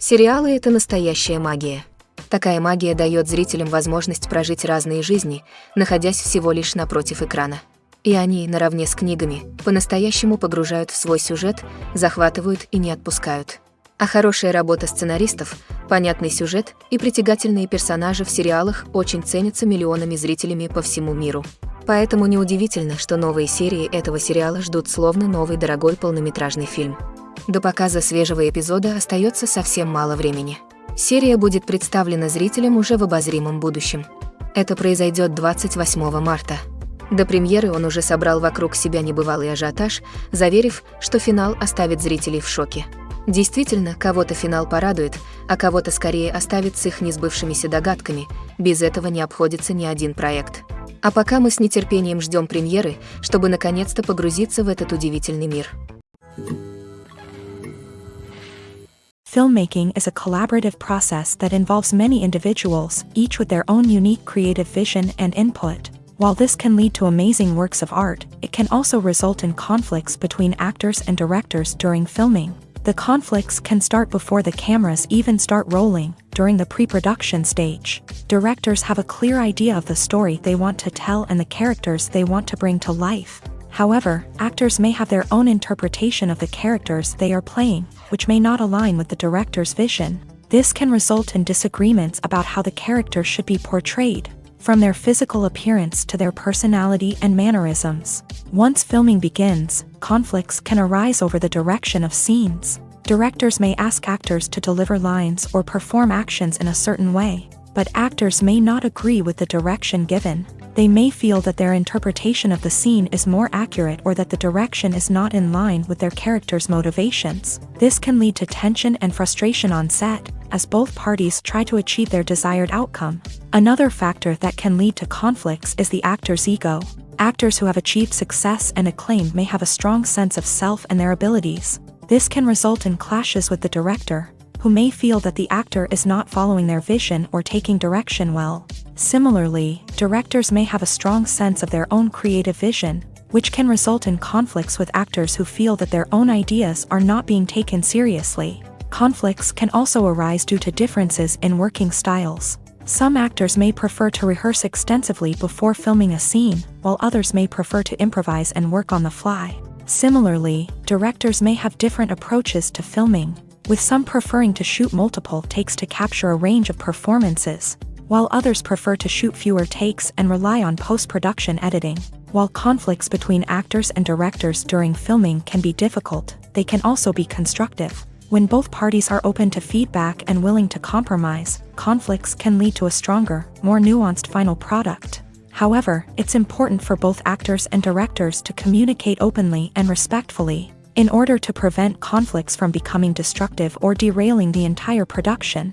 Сериалы — это настоящая магия. Такая магия дает зрителям возможность прожить разные жизни, находясь всего лишь напротив экрана. И они, наравне с книгами, по-настоящему погружают в свой сюжет, захватывают и не отпускают. А хорошая работа сценаристов, понятный сюжет и притягательные персонажи в сериалах очень ценятся миллионами зрителями по всему миру. Поэтому неудивительно, что новые серии этого сериала ждут словно новый дорогой полнометражный фильм. До показа свежего эпизода остается совсем мало времени. Серия будет представлена зрителям уже в обозримом будущем. Это произойдет 28 марта. До премьеры он уже собрал вокруг себя небывалый ажиотаж, заверив, что финал оставит зрителей в шоке. Действительно, кого-то финал порадует, а кого-то скорее оставит с их несбывшимися догадками. Без этого не обходится ни один проект. А пока мы с нетерпением ждем премьеры, чтобы наконец-то погрузиться в этот удивительный мир. Filmmaking is a collaborative process that involves many individuals, each with their own unique creative vision and input. While this can lead to amazing works of art, it can also result in conflicts between actors and directors during filming. The conflicts can start before the cameras even start rolling, during the pre-production stage. Directors have a clear idea of the story they want to tell and the characters they want to bring to life. However, actors may have their own interpretation of the characters they are playing, which may not align with the director's vision. This can result in disagreements about how the characters should be portrayed, from their physical appearance to their personality and mannerisms. Once filming begins, conflicts can arise over the direction of scenes. Directors may ask actors to deliver lines or perform actions in a certain way, but actors may not agree with the direction given. They may feel that their interpretation of the scene is more accurate or that the direction is not in line with their character's motivations. This can lead to tension and frustration on set, as both parties try to achieve their desired outcome. Another factor that can lead to conflicts is the actor's ego. Actors who have achieved success and acclaim may have a strong sense of self and their abilities. This can result in clashes with the director, who may feel that the actor is not following their vision or taking direction well. Similarly, directors may have a strong sense of their own creative vision, which can result in conflicts with actors who feel that their own ideas are not being taken seriously. Conflicts can also arise due to differences in working styles. Some actors may prefer to rehearse extensively before filming a scene, while others may prefer to improvise and work on the fly. Similarly, directors may have different approaches to filming, with some preferring to shoot multiple takes to capture a range of performances, while others prefer to shoot fewer takes and rely on post-production editing. While conflicts between actors and directors during filming can be difficult, they can also be constructive. When both parties are open to feedback and willing to compromise, conflicts can lead to a stronger, more nuanced final product. However, it's important for both actors and directors to communicate openly and respectfully, in order to prevent conflicts from becoming destructive or derailing the entire production.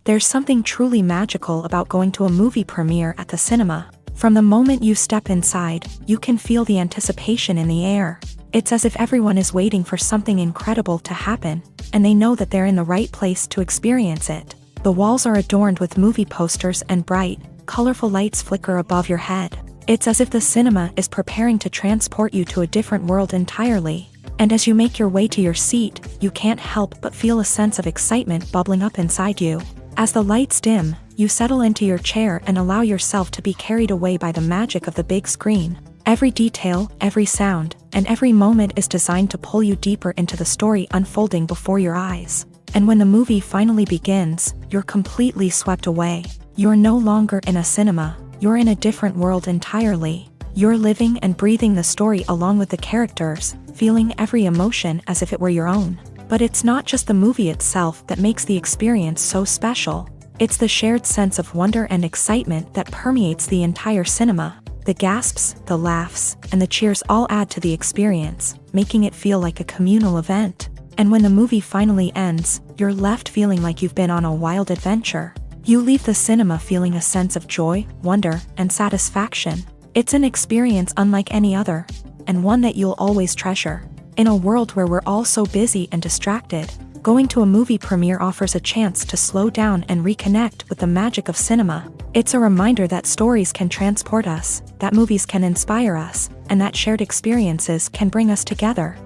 There's something truly magical about going to a movie premiere at the cinema. From the moment you step inside, you can feel the anticipation in the air. It's as if everyone is waiting for something incredible to happen, and they know that they're in the right place to experience it. The walls are adorned with movie posters and bright, colorful lights flicker above your head. It's as if the cinema is preparing to transport you to a different world entirely. And as you make your way to your seat, you can't help but feel a sense of excitement bubbling up inside you. As the lights dim, you settle into your chair and allow yourself to be carried away by the magic of the big screen. Every detail, every sound, and every moment is designed to pull you deeper into the story unfolding before your eyes. And when the movie finally begins, you're completely swept away. You're no longer in a cinema, you're in a different world entirely. You're living and breathing the story along with the characters, feeling every emotion as if it were your own. But it's not just the movie itself that makes the experience so special. It's the shared sense of wonder and excitement that permeates the entire cinema. The gasps, the laughs, and the cheers all add to the experience, making it feel like a communal event. And when the movie finally ends, you're left feeling like you've been on a wild adventure. You leave the cinema feeling a sense of joy, wonder, and satisfaction. It's an experience unlike any other, and one that you'll always treasure. In a world where we're all so busy and distracted, going to a movie premiere offers a chance to slow down and reconnect with the magic of cinema. It's a reminder that stories can transport us, that movies can inspire us, and that shared experiences can bring us together.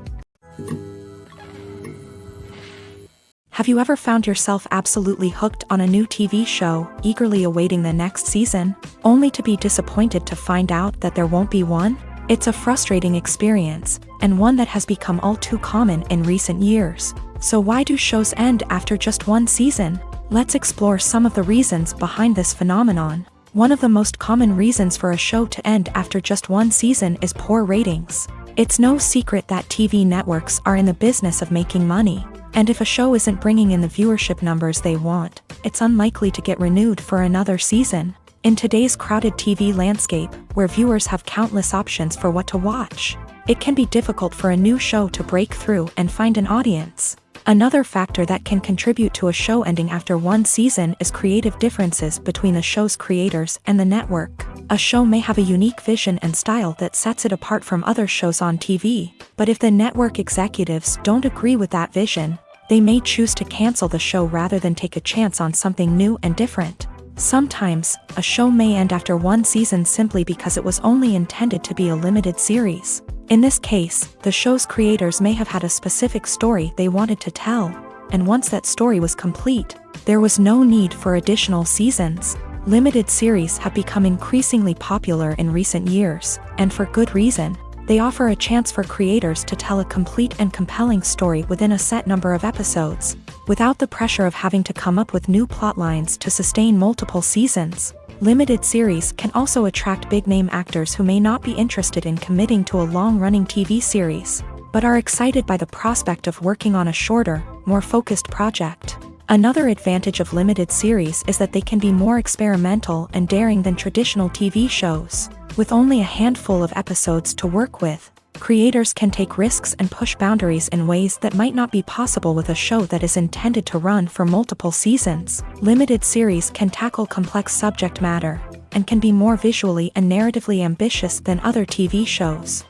Have you ever found yourself absolutely hooked on a new TV show, eagerly awaiting the next season, only to be disappointed to find out that there won't be one? It's a frustrating experience, and one that has become all too common in recent years. So why do shows end after just one season? Let's explore some of the reasons behind this phenomenon. One of the most common reasons for a show to end after just one season is poor ratings. It's no secret that TV networks are in the business of making money, and if a show isn't bringing in the viewership numbers they want, it's unlikely to get renewed for another season. In today's crowded TV landscape, where viewers have countless options for what to watch, it can be difficult for a new show to break through and find an audience. Another factor that can contribute to a show ending after one season is creative differences between the show's creators and the network. A show may have a unique vision and style that sets it apart from other shows on TV, but if the network executives don't agree with that vision, they may choose to cancel the show rather than take a chance on something new and different. Sometimes, a show may end after one season simply because it was only intended to be a limited series. In this case, the show's creators may have had a specific story they wanted to tell, and once that story was complete, there was no need for additional seasons. Limited series have become increasingly popular in recent years, and for good reason. They offer a chance for creators to tell a complete and compelling story within a set number of episodes, without the pressure of having to come up with new plotlines to sustain multiple seasons. Limited series can also attract big-name actors who may not be interested in committing to a long-running TV series, but are excited by the prospect of working on a shorter, more focused project. Another advantage of limited series is that they can be more experimental and daring than traditional TV shows. With only a handful of episodes to work with, creators can take risks and push boundaries in ways that might not be possible with a show that is intended to run for multiple seasons. Limited series can tackle complex subject matter, and can be more visually and narratively ambitious than other TV shows.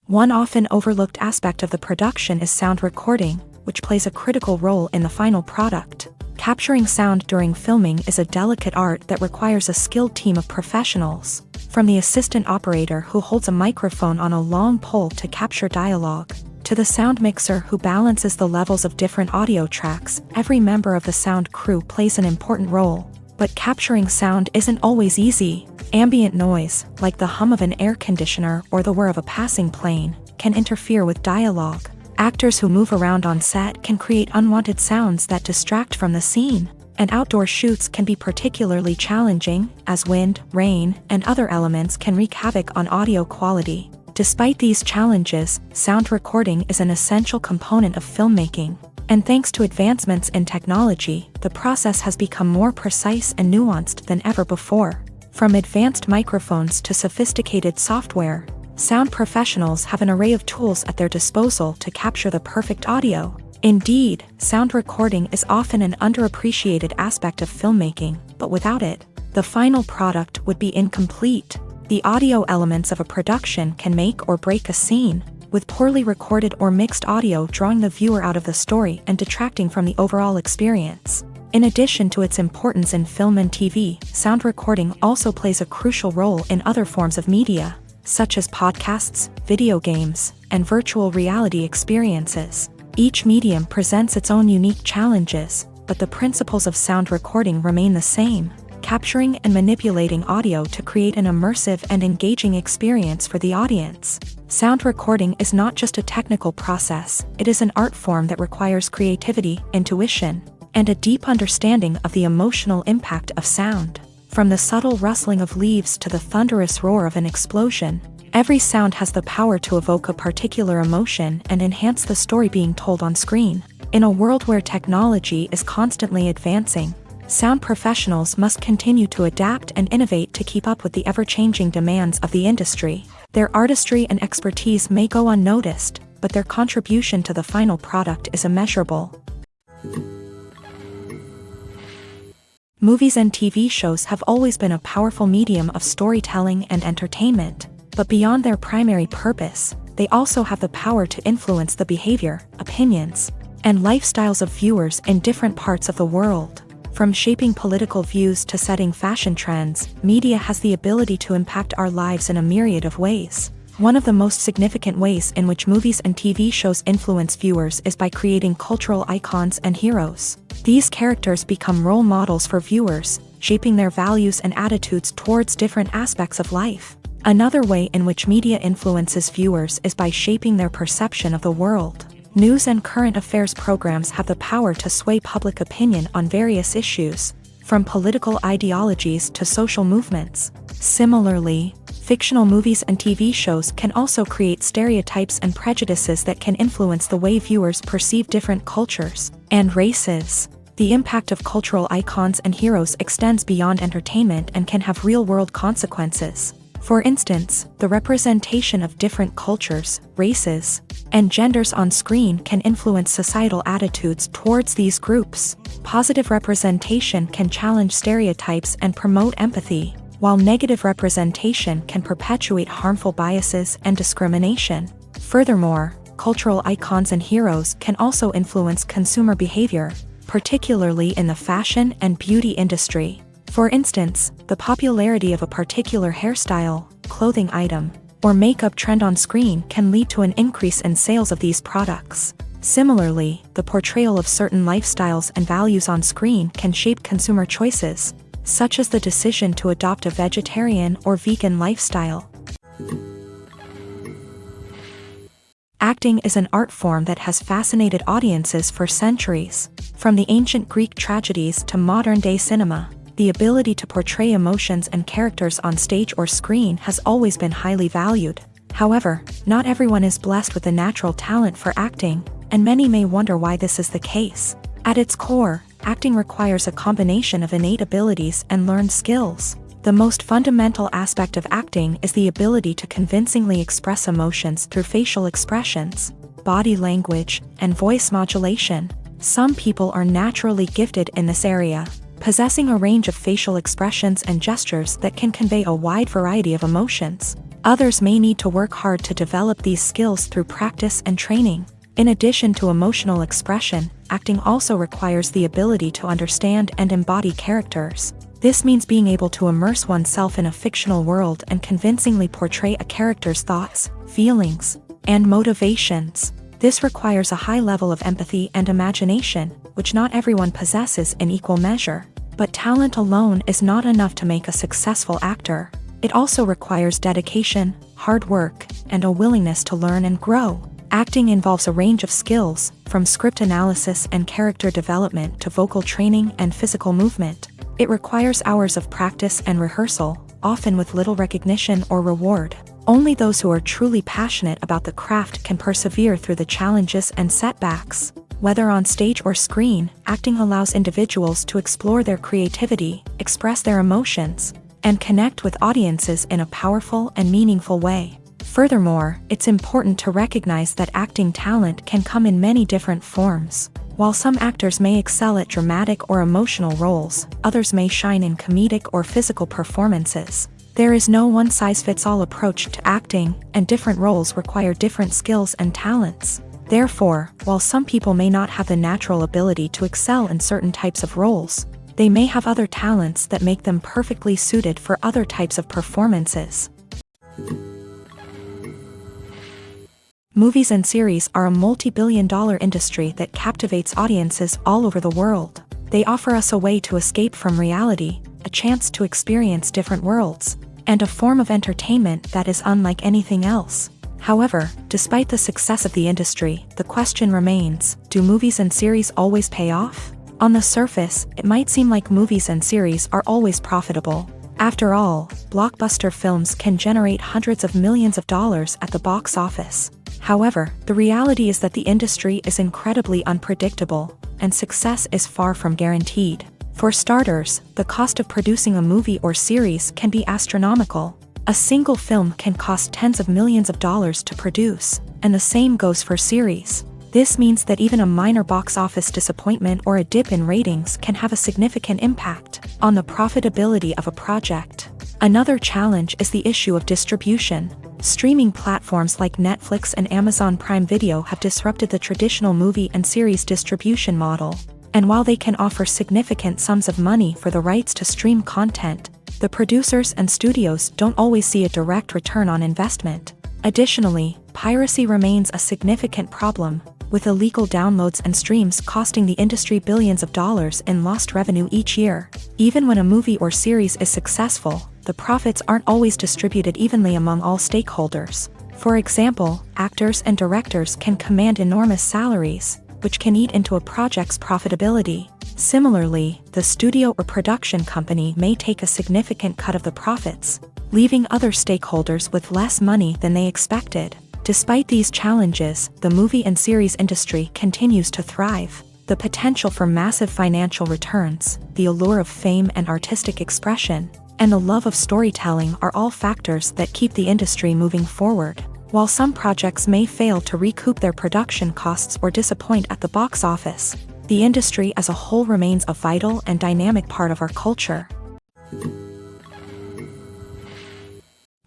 One often overlooked aspect of the production is sound recording, which plays a critical role in the final product. Capturing sound during filming is a delicate art that requires a skilled team of professionals. From the assistant operator who holds a microphone on a long pole to capture dialogue, to the sound mixer who balances the levels of different audio tracks, every member of the sound crew plays an important role. But capturing sound isn't always easy. Ambient noise, like the hum of an air conditioner or the whir of a passing plane, can interfere with dialogue. Actors who move around on set can create unwanted sounds that distract from the scene, and outdoor shoots can be particularly challenging, as wind, rain, and other elements can wreak havoc on audio quality. Despite these challenges, sound recording is an essential component of filmmaking, and thanks to advancements in technology, the process has become more precise and nuanced than ever before. From advanced microphones to sophisticated software, sound professionals have an array of tools at their disposal to capture the perfect audio. Indeed, sound recording is often an underappreciated aspect of filmmaking, but without it, the final product would be incomplete. The audio elements of a production can make or break a scene, with poorly recorded or mixed audio drawing the viewer out of the story and detracting from the overall experience. In addition to its importance in film and TV, sound recording also plays a crucial role in other forms of media, such as podcasts, video games, and virtual reality experiences. Each medium presents its own unique challenges, but the principles of sound recording remain the same, capturing and manipulating audio to create an immersive and engaging experience for the audience. Sound recording is not just a technical process, it is an art form that requires creativity, intuition, and a deep understanding of the emotional impact of sound. From the subtle rustling of leaves to the thunderous roar of an explosion, every sound has the power to evoke a particular emotion and enhance the story being told on screen. In a world where technology is constantly advancing, sound professionals must continue to adapt and innovate to keep up with the ever-changing demands of the industry. Their artistry and expertise may go unnoticed, but their contribution to the final product is immeasurable. Movies and TV shows have always been a powerful medium of storytelling and entertainment, but beyond their primary purpose, they also have the power to influence the behavior, opinions, and lifestyles of viewers in different parts of the world. From shaping political views to setting fashion trends, media has the ability to impact our lives in a myriad of ways. One of the most significant ways in which movies and TV shows influence viewers is by creating cultural icons and heroes. These characters become role models for viewers, shaping their values and attitudes towards different aspects of life. Another way in which media influences viewers is by shaping their perception of the world. News and current affairs programs have the power to sway public opinion on various issues, from political ideologies to social movements. Similarly, fictional movies and TV shows can also create stereotypes and prejudices that can influence the way viewers perceive different cultures and races. The impact of cultural icons and heroes extends beyond entertainment and can have real-world consequences. For instance, the representation of different cultures, races, and genders on screen can influence societal attitudes towards these groups. Positive representation can challenge stereotypes and promote empathy, while negative representation can perpetuate harmful biases and discrimination. Furthermore, cultural icons and heroes can also influence consumer behavior, particularly in the fashion and beauty industry. For instance, the popularity of a particular hairstyle, clothing item, or makeup trend on screen can lead to an increase in sales of these products. Similarly, the portrayal of certain lifestyles and values on screen can shape consumer choices, such as the decision to adopt a vegetarian or vegan lifestyle. Acting is an art form that has fascinated audiences for centuries. From the ancient Greek tragedies to modern-day cinema, the ability to portray emotions and characters on stage or screen has always been highly valued. However, not everyone is blessed with the natural talent for acting, and many may wonder why this is the case. At its core, acting requires a combination of innate abilities and learned skills. The most fundamental aspect of acting is the ability to convincingly express emotions through facial expressions, body language, and voice modulation. Some people are naturally gifted in this area, possessing a range of facial expressions and gestures that can convey a wide variety of emotions. Others may need to work hard to develop these skills through practice and training. In addition to emotional expression, acting also requires the ability to understand and embody characters. This means being able to immerse oneself in a fictional world and convincingly portray a character's thoughts, feelings, and motivations. This requires a high level of empathy and imagination, which not everyone possesses in equal measure. But talent alone is not enough to make a successful actor. It also requires dedication, hard work, and a willingness to learn and grow. Acting involves a range of skills, from script analysis and character development to vocal training and physical movement. It requires hours of practice and rehearsal, often with little recognition or reward. Only those who are truly passionate about the craft can persevere through the challenges and setbacks. Whether on stage or screen, acting allows individuals to explore their creativity, express their emotions, and connect with audiences in a powerful and meaningful way. Furthermore, it's important to recognize that acting talent can come in many different forms. While some actors may excel at dramatic or emotional roles, others may shine in comedic or physical performances. There is no one-size-fits-all approach to acting, and different roles require different skills and talents. Therefore, while some people may not have the natural ability to excel in certain types of roles, they may have other talents that make them perfectly suited for other types of performances. Movies and series are a multi-billion-dollar industry that captivates audiences all over the world. They offer us a way to escape from reality, a chance to experience different worlds, and a form of entertainment that is unlike anything else. However, despite the success of the industry, the question remains, do movies and series always pay off? On the surface, it might seem like movies and series are always profitable. After all, blockbuster films can generate hundreds of millions of dollars at the box office. However, the reality is that the industry is incredibly unpredictable, and success is far from guaranteed. For starters, the cost of producing a movie or series can be astronomical. A single film can cost tens of millions of dollars to produce, and the same goes for series. This means that even a minor box office disappointment or a dip in ratings can have a significant impact on the profitability of a project. Another challenge is the issue of distribution. Streaming platforms like Netflix and Amazon Prime Video have disrupted the traditional movie and series distribution model. And while they can offer significant sums of money for the rights to stream content, the producers and studios don't always see a direct return on investment. Additionally, piracy remains a significant problem, with illegal downloads and streams costing the industry billions of dollars in lost revenue each year. Even when a movie or series is successful, the profits aren't always distributed evenly among all stakeholders. For example, actors and directors can command enormous salaries, which can eat into a project's profitability. Similarly, the studio or production company may take a significant cut of the profits, leaving other stakeholders with less money than they expected. Despite these challenges, the movie and series industry continues to thrive. The potential for massive financial returns, the allure of fame and artistic expression, and the love of storytelling are all factors that keep the industry moving forward. While some projects may fail to recoup their production costs or disappoint at the box office, the industry as a whole remains a vital and dynamic part of our culture.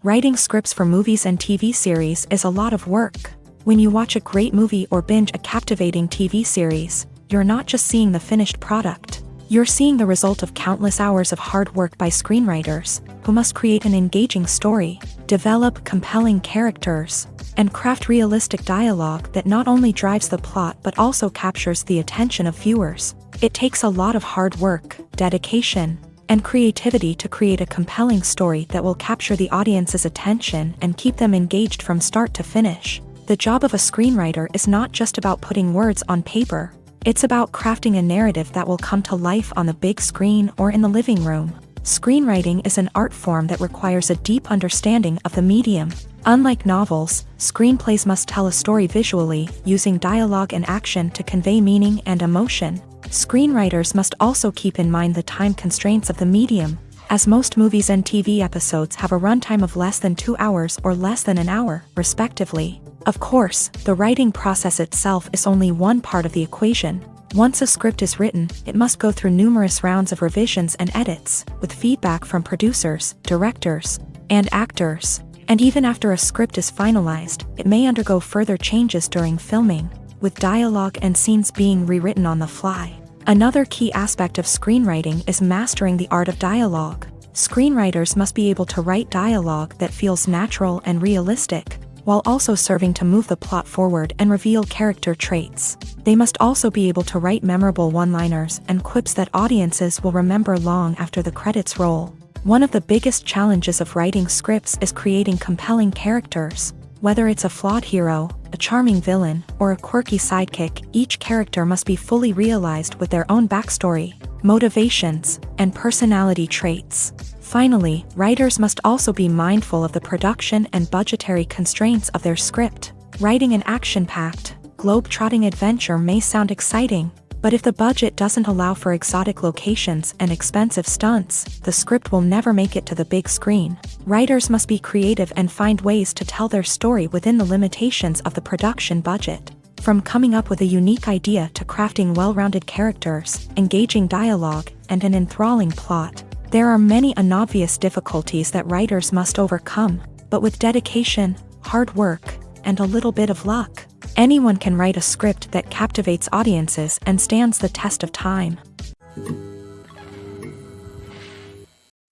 Writing scripts for movies and TV series is a lot of work. When you watch a great movie or binge a captivating TV series, you're not just seeing the finished product. You're seeing the result of countless hours of hard work by screenwriters, who must create an engaging story, develop compelling characters, and craft realistic dialogue that not only drives the plot but also captures the attention of viewers. It takes a lot of hard work, dedication, and creativity to create a compelling story that will capture the audience's attention and keep them engaged from start to finish. The job of a screenwriter is not just about putting words on paper. It's about crafting a narrative that will come to life on the big screen or in the living room. Screenwriting is an art form that requires a deep understanding of the medium. Unlike novels, screenplays must tell a story visually, using dialogue and action to convey meaning and emotion. Screenwriters must also keep in mind the time constraints of the medium, as most movies and TV episodes have a runtime of less than 2 hours or less than an hour, respectively. Of course, the writing process itself is only one part of the equation. Once a script is written, it must go through numerous rounds of revisions and edits, with feedback from producers, directors, and actors. And even after a script is finalized, it may undergo further changes during filming, with dialogue and scenes being rewritten on the fly. Another key aspect of screenwriting is mastering the art of dialogue. Screenwriters must be able to write dialogue that feels natural and realistic, while also serving to move the plot forward and reveal character traits. They must also be able to write memorable one-liners and quips that audiences will remember long after the credits roll. One of the biggest challenges of writing scripts is creating compelling characters. Whether it's a flawed hero, a charming villain, or a quirky sidekick, each character must be fully realized with their own backstory, motivations, and personality traits. Finally, writers must also be mindful of the production and budgetary constraints of their script. Writing an action-packed, globe-trotting adventure may sound exciting, but if the budget doesn't allow for exotic locations and expensive stunts, the script will never make it to the big screen. Writers must be creative and find ways to tell their story within the limitations of the production budget. From coming up with a unique idea to crafting well-rounded characters, engaging dialogue, and an enthralling plot, there are many unobvious difficulties that writers must overcome, but with dedication, hard work, and a little bit of luck, anyone can write a script that captivates audiences and stands the test of time.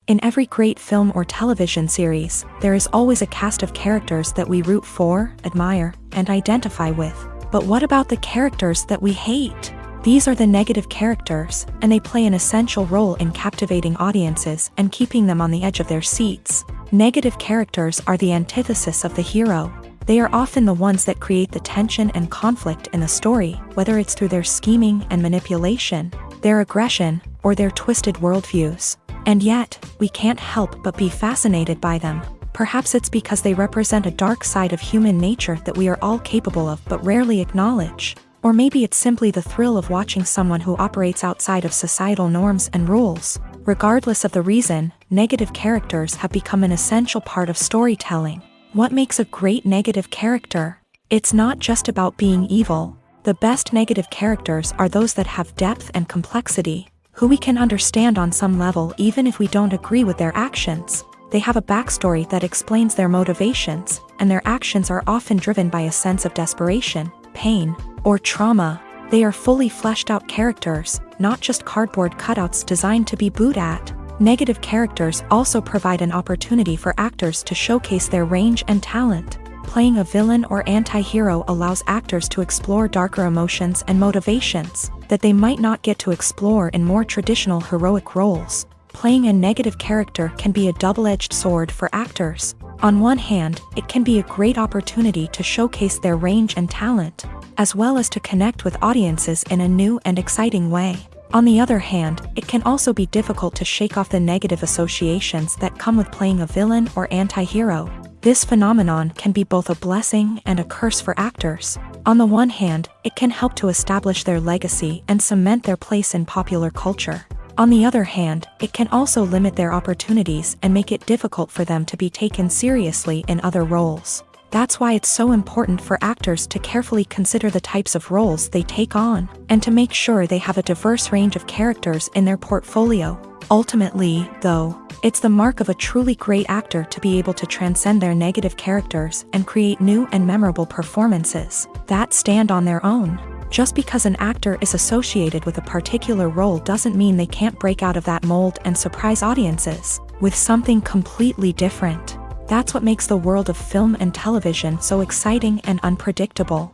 In every great film or television series, there is always a cast of characters that we root for, admire, and identify with. But what about the characters that we hate? These are the negative characters, and they play an essential role in captivating audiences and keeping them on the edge of their seats. Negative characters are the antithesis of the hero. They are often the ones that create the tension and conflict in the story, whether it's through their scheming and manipulation, their aggression, or their twisted worldviews. And yet, we can't help but be fascinated by them. Perhaps it's because they represent a dark side of human nature that we are all capable of but rarely acknowledge. Or maybe it's simply the thrill of watching someone who operates outside of societal norms and rules. Regardless of the reason, negative characters have become an essential part of storytelling. What makes a great negative character? It's not just about being evil. The best negative characters are those that have depth and complexity, who we can understand on some level even if we don't agree with their actions. They have a backstory that explains their motivations, and their actions are often driven by a sense of desperation, pain, or trauma. They are fully fleshed out characters, not just cardboard cutouts designed to be booed at. Negative characters also provide an opportunity for actors to showcase their range and talent. Playing a villain or anti-hero allows actors to explore darker emotions and motivations that they might not get to explore in more traditional heroic roles. Playing a negative character can be a double-edged sword for actors. On one hand, it can be a great opportunity to showcase their range and talent, as well as to connect with audiences in a new and exciting way. On the other hand, it can also be difficult to shake off the negative associations that come with playing a villain or anti-hero. This phenomenon can be both a blessing and a curse for actors. On the one hand, it can help to establish their legacy and cement their place in popular culture. On the other hand, it can also limit their opportunities and make it difficult for them to be taken seriously in other roles. That's why it's so important for actors to carefully consider the types of roles they take on, and to make sure they have a diverse range of characters in their portfolio. Ultimately, though, it's the mark of a truly great actor to be able to transcend their negative characters and create new and memorable performances that stand on their own. Just because an actor is associated with a particular role doesn't mean they can't break out of that mold and surprise audiences with something completely different. That's what makes the world of film and television so exciting and unpredictable.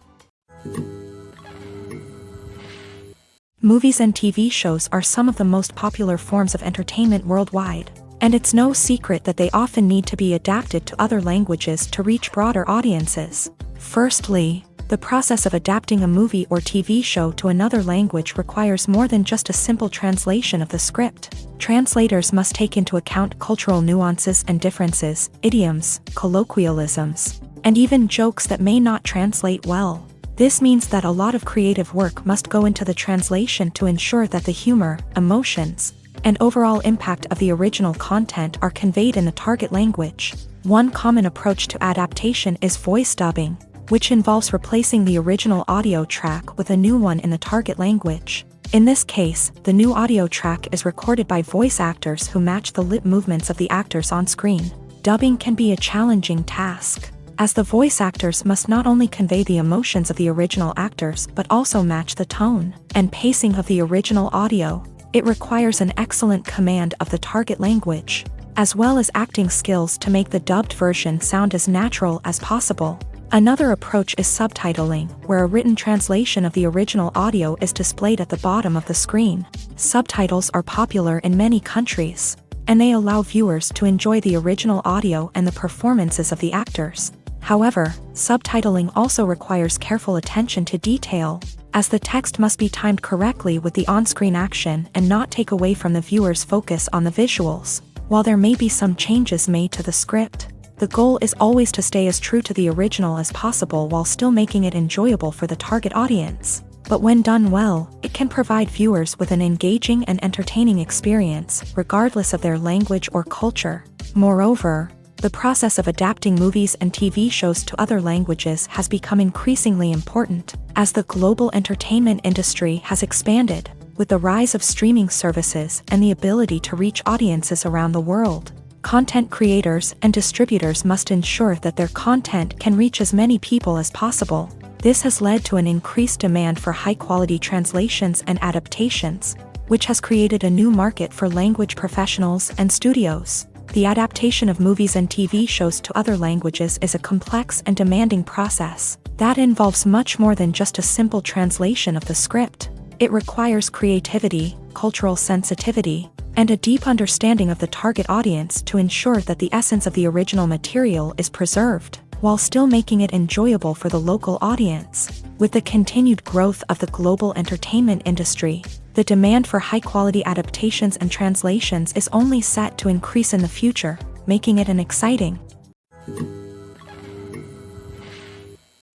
Movies and TV shows are some of the most popular forms of entertainment worldwide, and it's no secret that they often need to be adapted to other languages to reach broader audiences. Firstly, the process of adapting a movie or TV show to another language requires more than just a simple translation of the script. Translators must take into account cultural nuances and differences, idioms, colloquialisms, and even jokes that may not translate well. This means that a lot of creative work must go into the translation to ensure that the humor, emotions, and overall impact of the original content are conveyed in the target language. One common approach to adaptation is voice dubbing, which involves replacing the original audio track with a new one in the target language. In this case, the new audio track is recorded by voice actors who match the lip movements of the actors on screen. Dubbing can be a challenging task, as the voice actors must not only convey the emotions of the original actors but also match the tone and pacing of the original audio. It requires an excellent command of the target language, as well as acting skills to make the dubbed version sound as natural as possible. Another approach is subtitling, where a written translation of the original audio is displayed at the bottom of the screen. Subtitles are popular in many countries, and they allow viewers to enjoy the original audio and the performances of the actors. However, subtitling also requires careful attention to detail, as the text must be timed correctly with the on-screen action and not take away from the viewer's focus on the visuals. While there may be some changes made to the script, the goal is always to stay as true to the original as possible while still making it enjoyable for the target audience. But when done well, it can provide viewers with an engaging and entertaining experience, regardless of their language or culture. Moreover, the process of adapting movies and TV shows to other languages has become increasingly important, as the global entertainment industry has expanded, with the rise of streaming services and the ability to reach audiences around the world. Content creators and distributors must ensure that their content can reach as many people as possible. This has led to an increased demand for high-quality translations and adaptations, which has created a new market for language professionals and studios. The adaptation of movies and TV shows to other languages is a complex and demanding process that involves much more than just a simple translation of the script. It requires creativity, cultural sensitivity, and a deep understanding of the target audience to ensure that the essence of the original material is preserved, while still making it enjoyable for the local audience. With the continued growth of the global entertainment industry, the demand for high-quality adaptations and translations is only set to increase in the future, making it an exciting.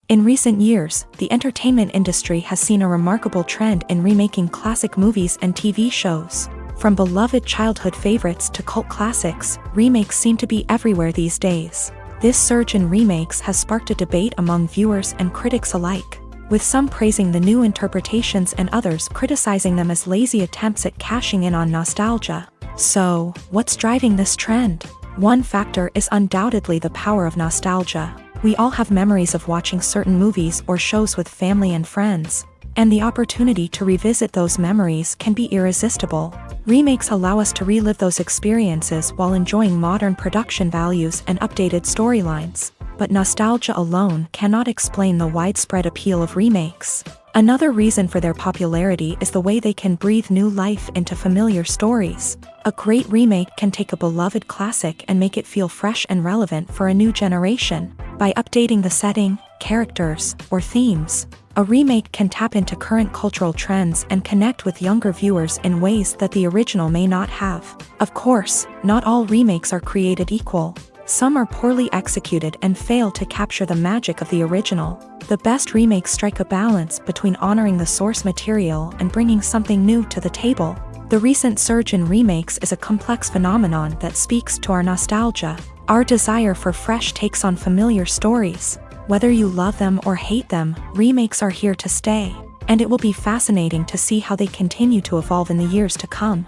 In recent years, the entertainment industry has seen a remarkable trend in remaking classic movies and TV shows. From beloved childhood favorites to cult classics, remakes seem to be everywhere these days. This surge in remakes has sparked a debate among viewers and critics alike, with some praising the new interpretations and others criticizing them as lazy attempts at cashing in on nostalgia. So, what's driving this trend? One factor is undoubtedly the power of nostalgia. We all have memories of watching certain movies or shows with family and friends, and the opportunity to revisit those memories can be irresistible. Remakes allow us to relive those experiences while enjoying modern production values and updated storylines. but nostalgia alone cannot explain the widespread appeal of remakes. Another reason for their popularity is the way they can breathe new life into familiar stories. A great remake can take a beloved classic and make it feel fresh and relevant for a new generation. By updating the setting, characters, or themes, a remake can tap into current cultural trends and connect with younger viewers in ways that the original may not have. Of course, not all remakes are created equal. Some are poorly executed and fail to capture the magic of the original. The best remakes strike a balance between honoring the source material and bringing something new to the table. The recent surge in remakes is a complex phenomenon that speaks to our nostalgia, our desire for fresh takes on familiar stories. Whether you love them or hate them, remakes are here to stay, and it will be fascinating to see how they continue to evolve in the years to come.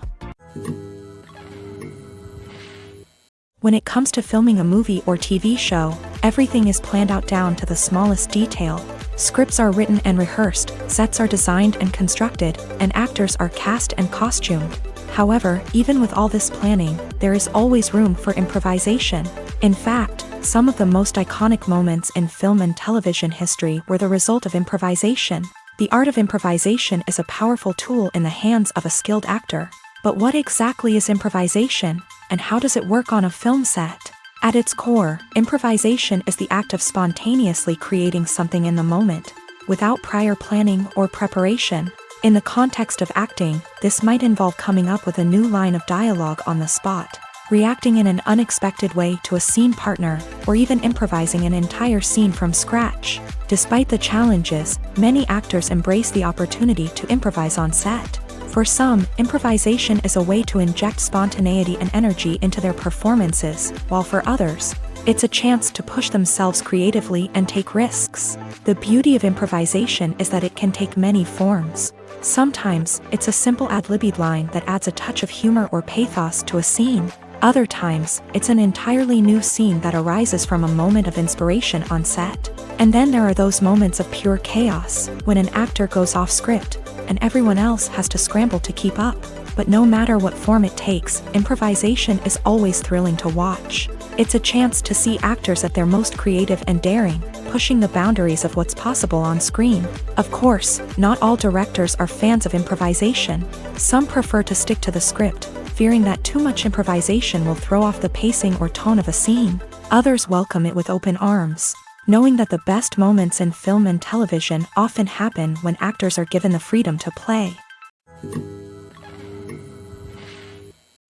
When it comes to filming a movie or TV show, everything is planned out down to the smallest detail. Scripts are written and rehearsed, sets are designed and constructed, and actors are cast and costumed. However, even with all this planning, there is always room for improvisation. In fact, some of the most iconic moments in film and television history were the result of improvisation. The art of improvisation is a powerful tool in the hands of a skilled actor. But what exactly is improvisation, and how does it work on a film set? At its core, improvisation is the act of spontaneously creating something in the moment, without prior planning or preparation. In the context of acting, this might involve coming up with a new line of dialogue on the spot, reacting in an unexpected way to a scene partner, or even improvising an entire scene from scratch. Despite the challenges, many actors embrace the opportunity to improvise on set. For some, improvisation is a way to inject spontaneity and energy into their performances, while for others, it's a chance to push themselves creatively and take risks. The beauty of improvisation is that it can take many forms. Sometimes, it's a simple ad-libbed line that adds a touch of humor or pathos to a scene. Other times, it's an entirely new scene that arises from a moment of inspiration on set. And then there are those moments of pure chaos, when an actor goes off script, and everyone else has to scramble to keep up. But no matter what form it takes, improvisation is always thrilling to watch. It's a chance to see actors at their most creative and daring, pushing the boundaries of what's possible on screen. Of course, not all directors are fans of improvisation. Some prefer to stick to the script, fearing that too much improvisation will throw off the pacing or tone of a scene. Others welcome it with open arms, knowing that the best moments in film and television often happen when actors are given the freedom to play.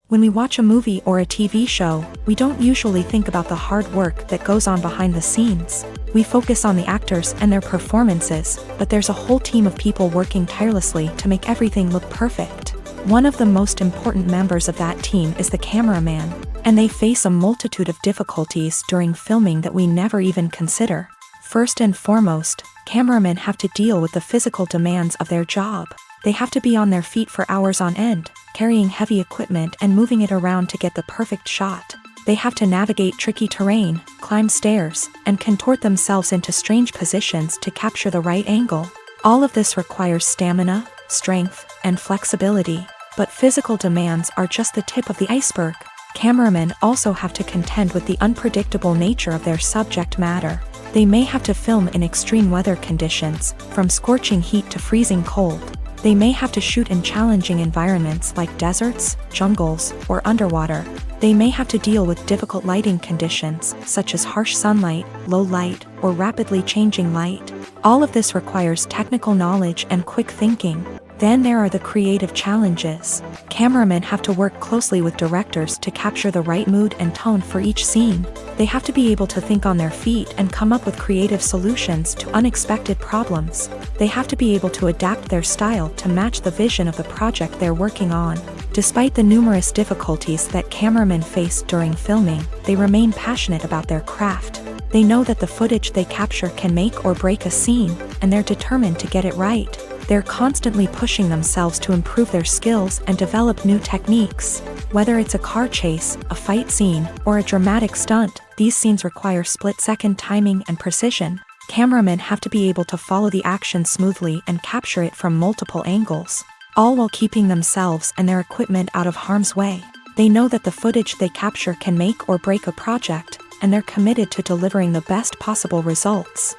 When we watch a movie or a TV show, we don't usually think about the hard work that goes on behind the scenes. We focus on the actors and their performances, but there's a whole team of people working tirelessly to make everything look perfect. One of the most important members of that team is the cameraman, and they face a multitude of difficulties during filming that we never even consider. First and foremost, cameramen have to deal with the physical demands of their job. They have to be on their feet for hours on end, carrying heavy equipment and moving it around to get the perfect shot. They have to navigate tricky terrain, climb stairs, and contort themselves into strange positions to capture the right angle. All of this requires stamina, strength, and flexibility. But physical demands are just the tip of the iceberg. Cameramen also have to contend with the unpredictable nature of their subject matter. They may have to film in extreme weather conditions, from scorching heat to freezing cold. They may have to shoot in challenging environments like deserts, jungles, or underwater. They may have to deal with difficult lighting conditions, such as harsh sunlight, low light, or rapidly changing light. All of this requires technical knowledge and quick thinking. Then there are the creative challenges. Cameramen have to work closely with directors to capture the right mood and tone for each scene. They have to be able to think on their feet and come up with creative solutions to unexpected problems. They have to be able to adapt their style to match the vision of the project they're working on. Despite the numerous difficulties that cameramen face during filming, they remain passionate about their craft. They know that the footage they capture can make or break a scene, and they're determined to get it right. They're constantly pushing themselves to improve their skills and develop new techniques. Whether it's a car chase, a fight scene, or a dramatic stunt, these scenes require split-second timing and precision. Cameramen have to be able to follow the action smoothly and capture it from multiple angles, all while keeping themselves and their equipment out of harm's way. They know that the footage they capture can make or break a project, and they're committed to delivering the best possible results.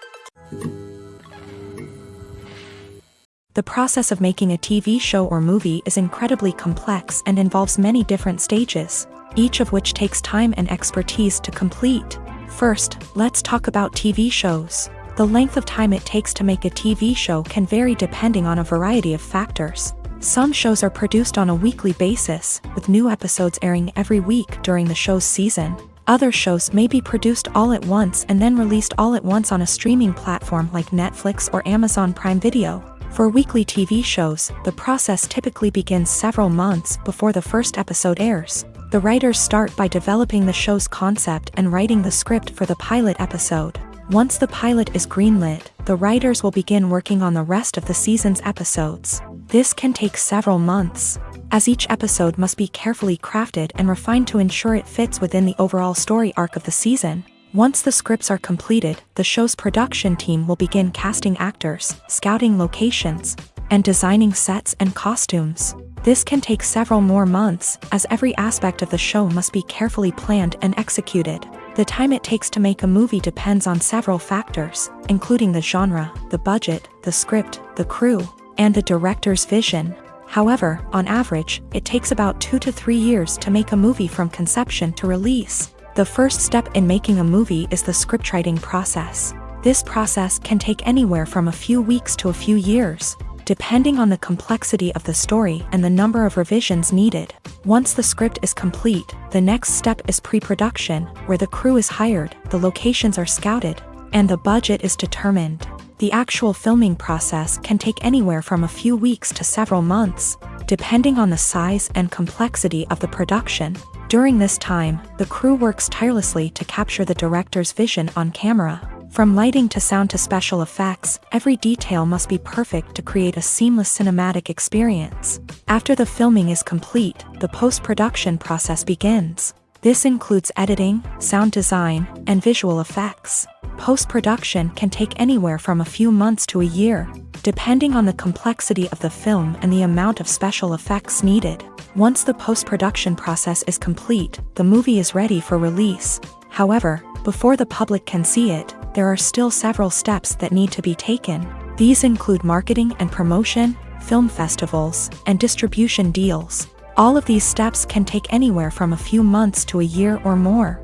The process of making a TV show or movie is incredibly complex and involves many different stages, each of which takes time and expertise to complete. First, let's talk about TV shows. The length of time it takes to make a TV show can vary depending on a variety of factors. Some shows are produced on a weekly basis, with new episodes airing every week during the show's season. Other shows may be produced all at once and then released all at once on a streaming platform like Netflix or Amazon Prime Video. For weekly TV shows, the process typically begins several months before the first episode airs. The writers start by developing the show's concept and writing the script for the pilot episode. Once the pilot is greenlit, the writers will begin working on the rest of the season's episodes. This can take several months, as each episode must be carefully crafted and refined to ensure it fits within the overall story arc of the season. Once the scripts are completed, the show's production team will begin casting actors, scouting locations, and designing sets and costumes. This can take several more months, as every aspect of the show must be carefully planned and executed. The time it takes to make a movie depends on several factors, including the genre, the budget, the script, the crew, and the director's vision. However, on average, it takes about 2 to 3 years to make a movie from conception to release. The first step in making a movie is the scriptwriting process. This process can take anywhere from a few weeks to a few years, depending on the complexity of the story and the number of revisions needed. Once the script is complete, the next step is pre-production, where the crew is hired, the locations are scouted, and the budget is determined. The actual filming process can take anywhere from a few weeks to several months, depending on the size and complexity of the production. During this time, the crew works tirelessly to capture the director's vision on camera. From lighting to sound to special effects, every detail must be perfect to create a seamless cinematic experience. After the filming is complete, the post-production process begins. This includes editing, sound design, and visual effects. Post-production can take anywhere from a few months to a year, depending on the complexity of the film and the amount of special effects needed. Once the post-production process is complete, the movie is ready for release. However, before the public can see it, there are still several steps that need to be taken. These include marketing and promotion, film festivals, and distribution deals. All of these steps can take anywhere from a few months to a year or more.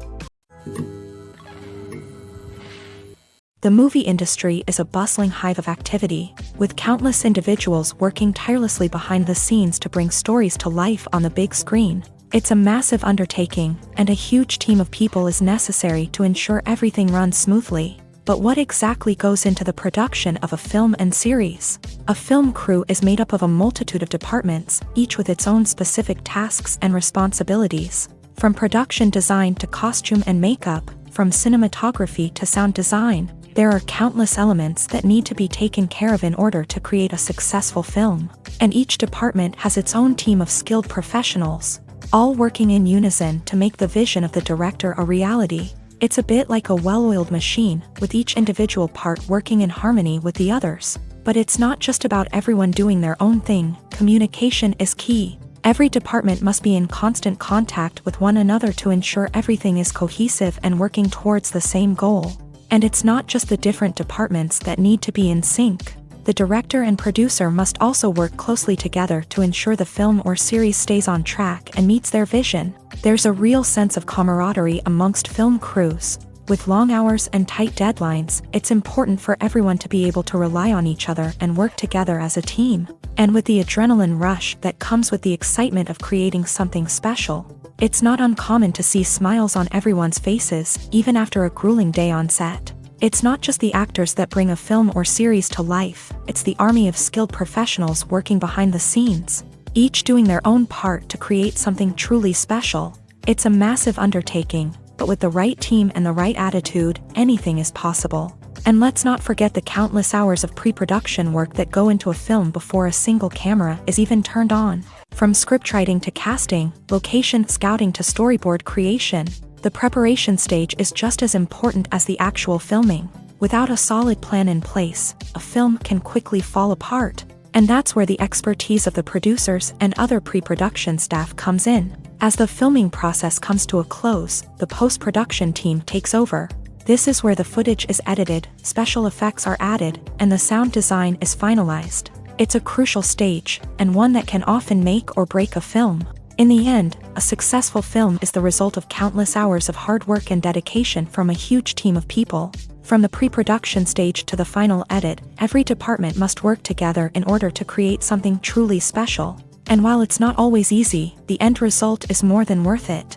The movie industry is a bustling hive of activity, with countless individuals working tirelessly behind the scenes to bring stories to life on the big screen. It's a massive undertaking, and a huge team of people is necessary to ensure everything runs smoothly. But what exactly goes into the production of a film and series? A film crew is made up of a multitude of departments, each with its own specific tasks and responsibilities. From production design to costume and makeup, from cinematography to sound design, there are countless elements that need to be taken care of in order to create a successful film. And each department has its own team of skilled professionals, all working in unison to make the vision of the director a reality. It's a bit like a well-oiled machine, with each individual part working in harmony with the others. But it's not just about everyone doing their own thing. Communication is key. Every department must be in constant contact with one another to ensure everything is cohesive and working towards the same goal. And it's not just the different departments that need to be in sync. The director and producer must also work closely together to ensure the film or series stays on track and meets their vision. There's a real sense of camaraderie amongst film crews. With long hours and tight deadlines, it's important for everyone to be able to rely on each other and work together as a team. And with the adrenaline rush that comes with the excitement of creating something special, it's not uncommon to see smiles on everyone's faces, even after a grueling day on set. It's not just the actors that bring a film or series to life, it's the army of skilled professionals working behind the scenes, each doing their own part to create something truly special. It's a massive undertaking, but with the right team and the right attitude, anything is possible. And let's not forget the countless hours of pre-production work that go into a film before a single camera is even turned on. From scriptwriting to casting, location scouting to storyboard creation, the preparation stage is just as important as the actual filming. Without a solid plan in place, a film can quickly fall apart. And that's where the expertise of the producers and other pre-production staff comes in. As the filming process comes to a close, the post-production team takes over. This is where the footage is edited, special effects are added, and the sound design is finalized. It's a crucial stage, and one that can often make or break a film. In the end, a successful film is the result of countless hours of hard work and dedication from a huge team of people. From the pre-production stage to the final edit, every department must work together in order to create something truly special. And while it's not always easy, the end result is more than worth it.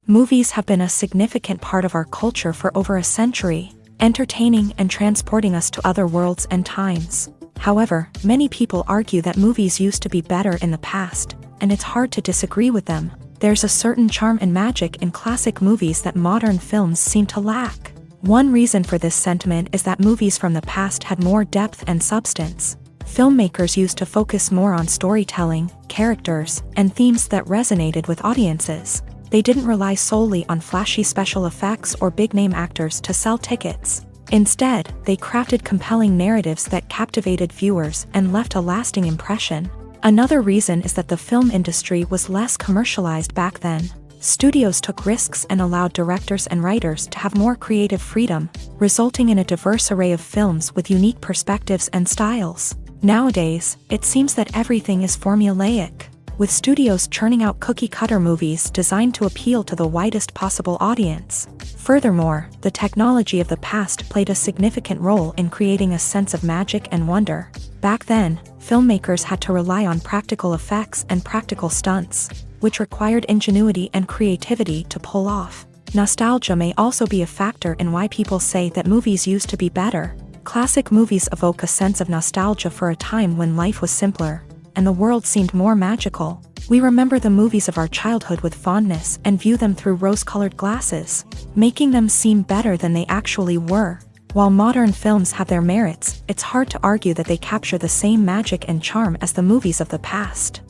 Movies have been a significant part of our culture for over a century, entertaining and transporting us to other worlds and times. However, many people argue that movies used to be better in the past, and it's hard to disagree with them. There's a certain charm and magic in classic movies that modern films seem to lack. One reason for this sentiment is that movies from the past had more depth and substance. Filmmakers used to focus more on storytelling, characters, and themes that resonated with audiences. They didn't rely solely on flashy special effects or big-name actors to sell tickets. Instead, they crafted compelling narratives that captivated viewers and left a lasting impression. Another reason is that the film industry was less commercialized back then. Studios took risks and allowed directors and writers to have more creative freedom, resulting in a diverse array of films with unique perspectives and styles. Nowadays, it seems that everything is formulaic, with studios churning out cookie-cutter movies designed to appeal to the widest possible audience. Furthermore, the technology of the past played a significant role in creating a sense of magic and wonder. Back then, filmmakers had to rely on practical effects and practical stunts, which required ingenuity and creativity to pull off. Nostalgia may also be a factor in why people say that movies used to be better. Classic movies evoke a sense of nostalgia for a time when life was simpler, and the world seemed more magical. We remember the movies of our childhood with fondness and view them through rose-colored glasses, making them seem better than they actually were. While modern films have their merits, it's hard to argue that they capture the same magic and charm as the movies of the past.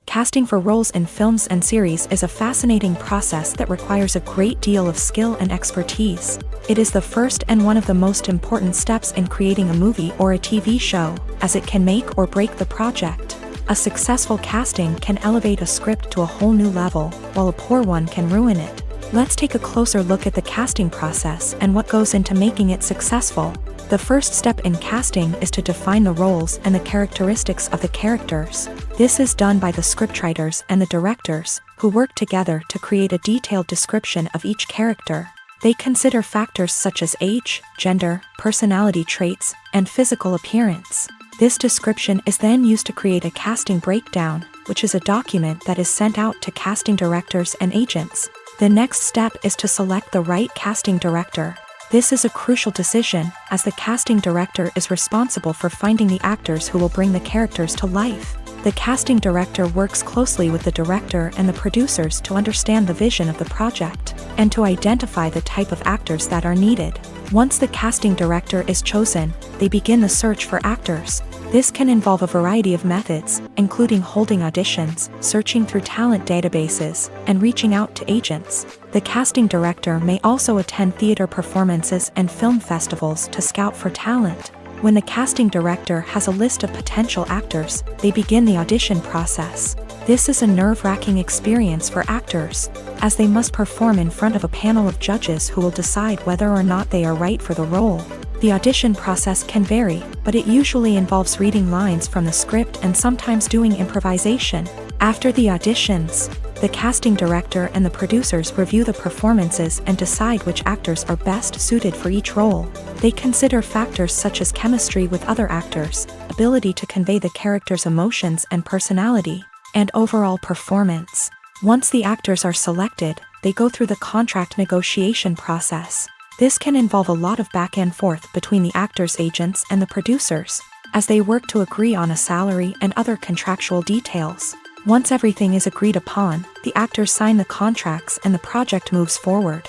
Casting for roles in films and series is a fascinating process that requires a great deal of skill and expertise. It is the first and one of the most important steps in creating a movie or a TV show, as it can make or break the project. A successful casting can elevate a script to a whole new level, while a poor one can ruin it. Let's take a closer look at the casting process and what goes into making it successful. The first step in casting is to define the roles and the characteristics of the characters. This is done by the scriptwriters and the directors, who work together to create a detailed description of each character. They consider factors such as age, gender, personality traits, and physical appearance. This description is then used to create a casting breakdown, which is a document that is sent out to casting directors and agents. The next step is to select the right casting director. This is a crucial decision, as the casting director is responsible for finding the actors who will bring the characters to life. The casting director works closely with the director and the producers to understand the vision of the project, and to identify the type of actors that are needed. Once the casting director is chosen, they begin the search for actors. This can involve a variety of methods, including holding auditions, searching through talent databases, and reaching out to agents. The casting director may also attend theater performances and film festivals to scout for talent. When the casting director has a list of potential actors, they begin the audition process. This is a nerve-wracking experience for actors, as they must perform in front of a panel of judges who will decide whether or not they are right for the role. The audition process can vary, but it usually involves reading lines from the script and sometimes doing improvisation. After the auditions, the casting director and the producers review the performances and decide which actors are best suited for each role. They consider factors such as chemistry with other actors, ability to convey the character's emotions and personality, and overall performance. Once the actors are selected, they go through the contract negotiation process. This can involve a lot of back and forth between the actors' agents and the producers, as they work to agree on a salary and other contractual details. Once everything is agreed upon, the actors sign the contracts and the project moves forward.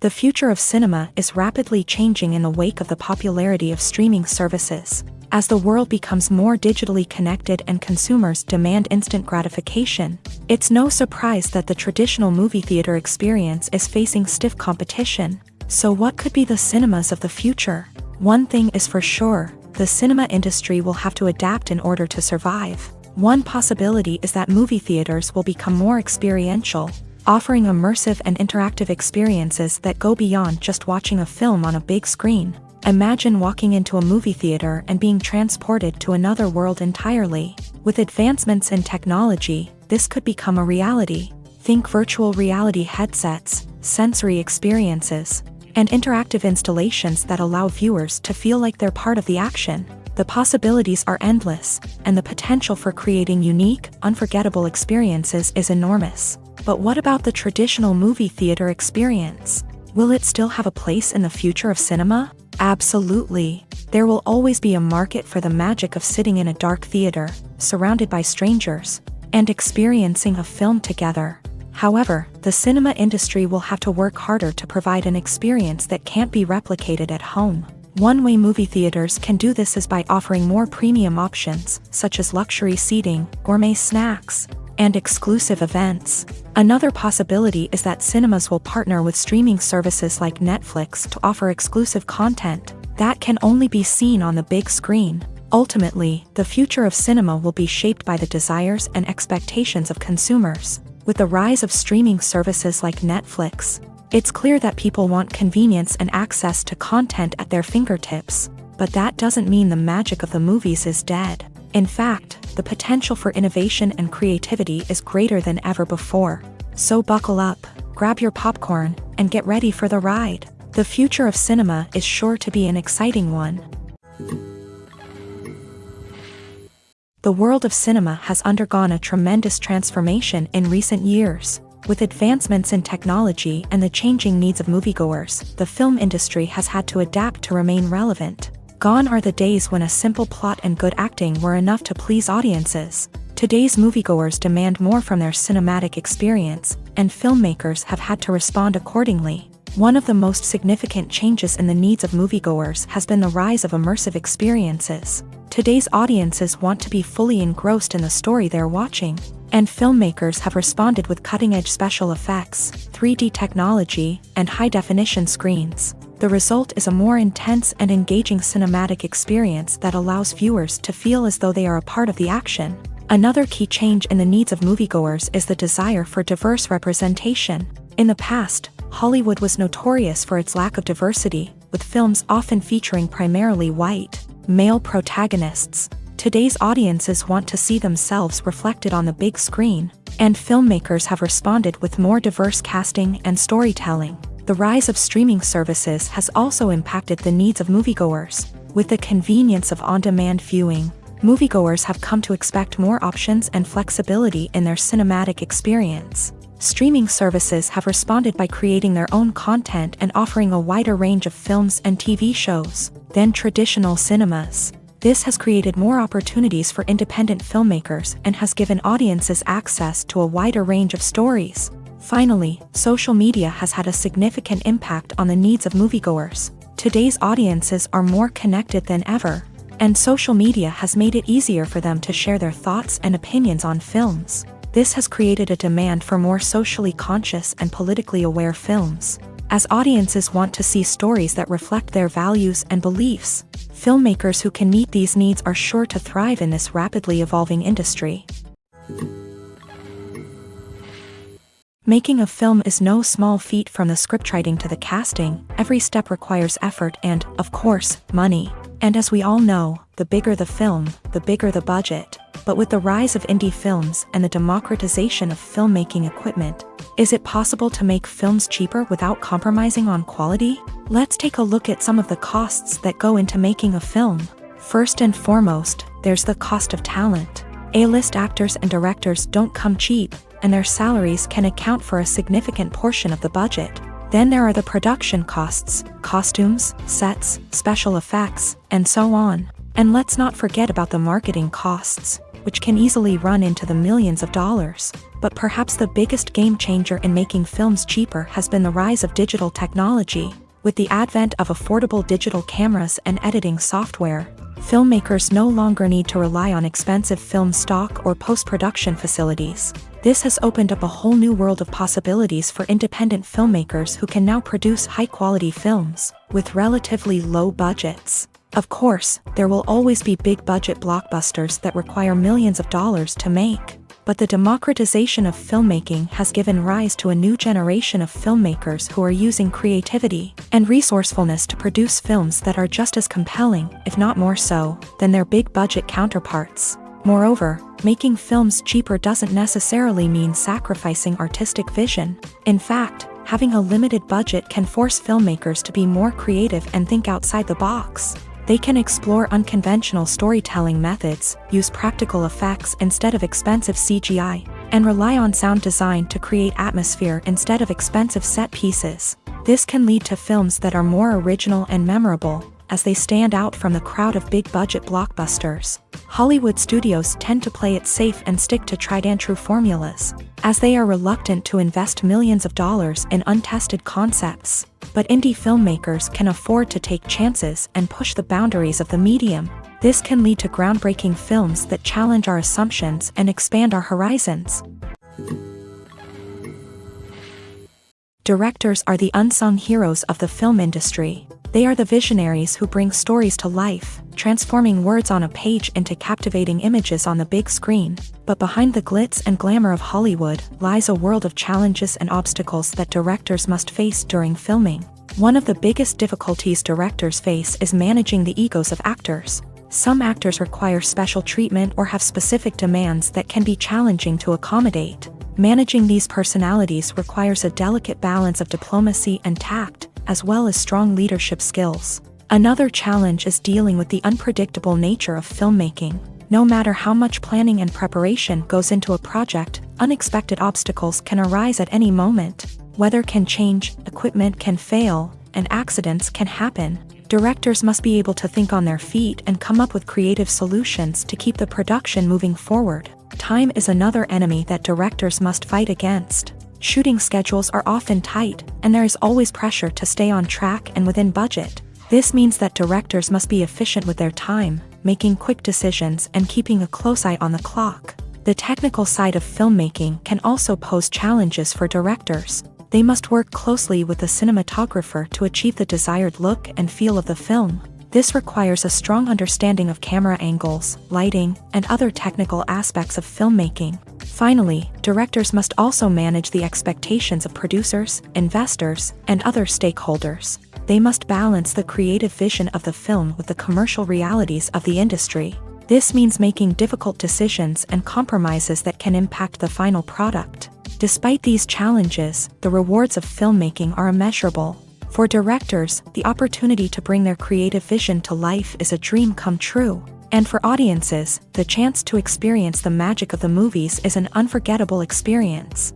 The future of cinema is rapidly changing in the wake of the popularity of streaming services. As the world becomes more digitally connected and consumers demand instant gratification, it's no surprise that the traditional movie theater experience is facing stiff competition. So what could be the cinemas of the future? One thing is for sure, the cinema industry will have to adapt in order to survive. One possibility is that movie theaters will become more experiential, offering immersive and interactive experiences that go beyond just watching a film on a big screen. Imagine walking into a movie theater and being transported to another world entirely. With advancements in technology, this could become a reality. Think virtual reality headsets, sensory experiences, and interactive installations that allow viewers to feel like they're part of the action. The possibilities are endless, and the potential for creating unique, unforgettable experiences is enormous. But what about the traditional movie theater experience? Will it still have a place in the future of cinema? Absolutely. There will always be a market for the magic of sitting in a dark theater, surrounded by strangers, and experiencing a film together. However, the cinema industry will have to work harder to provide an experience that can't be replicated at home. One way movie theaters can do this is by offering more premium options, such as luxury seating, gourmet snacks, and exclusive events. Another possibility is that cinemas will partner with streaming services like Netflix to offer exclusive content that can only be seen on the big screen. Ultimately, the future of cinema will be shaped by the desires and expectations of consumers. With the rise of streaming services like Netflix, it's clear that people want convenience and access to content at their fingertips. But that doesn't mean the magic of the movies is dead. In fact, the potential for innovation and creativity is greater than ever before. So buckle up, grab your popcorn, and get ready for the ride. The future of cinema is sure to be an exciting one. The world of cinema has undergone a tremendous transformation in recent years. With advancements in technology and the changing needs of moviegoers, the film industry has had to adapt to remain relevant. Gone are the days when a simple plot and good acting were enough to please audiences. Today's moviegoers demand more from their cinematic experience, and filmmakers have had to respond accordingly. One of the most significant changes in the needs of moviegoers has been the rise of immersive experiences. Today's audiences want to be fully engrossed in the story they're watching, and filmmakers have responded with cutting-edge special effects, 3D technology, and high-definition screens. The result is a more intense and engaging cinematic experience that allows viewers to feel as though they are a part of the action. Another key change in the needs of moviegoers is the desire for diverse representation. In the past, Hollywood was notorious for its lack of diversity, with films often featuring primarily white, male protagonists. Today's audiences want to see themselves reflected on the big screen, and filmmakers have responded with more diverse casting and storytelling. The rise of streaming services has also impacted the needs of moviegoers. With the convenience of on-demand viewing, moviegoers have come to expect more options and flexibility in their cinematic experience. Streaming services have responded by creating their own content and offering a wider range of films and TV shows than traditional cinemas. This has created more opportunities for independent filmmakers and has given audiences access to a wider range of stories. Finally, social media has had a significant impact on the needs of moviegoers. Today's audiences are more connected than ever, and social media has made it easier for them to share their thoughts and opinions on films. This has created a demand for more socially conscious and politically aware films. As audiences want to see stories that reflect their values and beliefs, filmmakers who can meet these needs are sure to thrive in this rapidly evolving industry. Making a film is no small feat. From the scriptwriting to the casting, every step requires effort and, of course, money. And as we all know, the bigger the film, the bigger the budget. But with the rise of indie films and the democratization of filmmaking equipment, is it possible to make films cheaper without compromising on quality? Let's take a look at some of the costs that go into making a film. First and foremost, there's the cost of talent. A-list actors and directors don't come cheap, and their salaries can account for a significant portion of the budget. Then there are the production costs, costumes, sets, special effects, and so on. And let's not forget about the marketing costs, which can easily run into the millions of dollars. But perhaps the biggest game changer in making films cheaper has been the rise of digital technology. With the advent of affordable digital cameras and editing software, Filmmakers no longer need to rely on expensive film stock or post-production facilities. This has opened up a whole new world of possibilities for independent filmmakers who can now produce high-quality films with relatively low budgets. Of course, there will always be big-budget blockbusters that require millions of dollars to make. But the democratization of filmmaking has given rise to a new generation of filmmakers who are using creativity and resourcefulness to produce films that are just as compelling, if not more so, than their big-budget counterparts. Moreover, making films cheaper doesn't necessarily mean sacrificing artistic vision. In fact, having a limited budget can force filmmakers to be more creative and think outside the box. They can explore unconventional storytelling methods, use practical effects instead of expensive CGI, and rely on sound design to create atmosphere instead of expensive set pieces. This can lead to films that are more original and memorable, as they stand out from the crowd of big-budget blockbusters. Hollywood studios tend to play it safe and stick to tried-and-true formulas, as they are reluctant to invest millions of dollars in untested concepts. But indie filmmakers can afford to take chances and push the boundaries of the medium. This can lead to groundbreaking films that challenge our assumptions and expand our horizons. Directors are the unsung heroes of the film industry. They are the visionaries who bring stories to life, transforming words on a page into captivating images on the big screen. But behind the glitz and glamour of Hollywood lies a world of challenges and obstacles that directors must face during filming. One of the biggest difficulties directors face is managing the egos of actors. Some actors require special treatment or have specific demands that can be challenging to accommodate. Managing these personalities requires a delicate balance of diplomacy and tact, as well as strong leadership skills. Another challenge is dealing with the unpredictable nature of filmmaking. No matter how much planning and preparation goes into a project, unexpected obstacles can arise at any moment. Weather can change, equipment can fail, and accidents can happen. Directors must be able to think on their feet and come up with creative solutions to keep the production moving forward. Time is another enemy that directors must fight against. Shooting schedules are often tight, and there is always pressure to stay on track and within budget. This means that directors must be efficient with their time, making quick decisions and keeping a close eye on the clock. The technical side of filmmaking can also pose challenges for directors. They must work closely with the cinematographer to achieve the desired look and feel of the film. This requires a strong understanding of camera angles, lighting, and other technical aspects of filmmaking. Finally, directors must also manage the expectations of producers, investors, and other stakeholders. They must balance the creative vision of the film with the commercial realities of the industry. This means making difficult decisions and compromises that can impact the final product. Despite these challenges, the rewards of filmmaking are immeasurable. For directors, the opportunity to bring their creative vision to life is a dream come true. And for audiences, the chance to experience the magic of the movies is an unforgettable experience.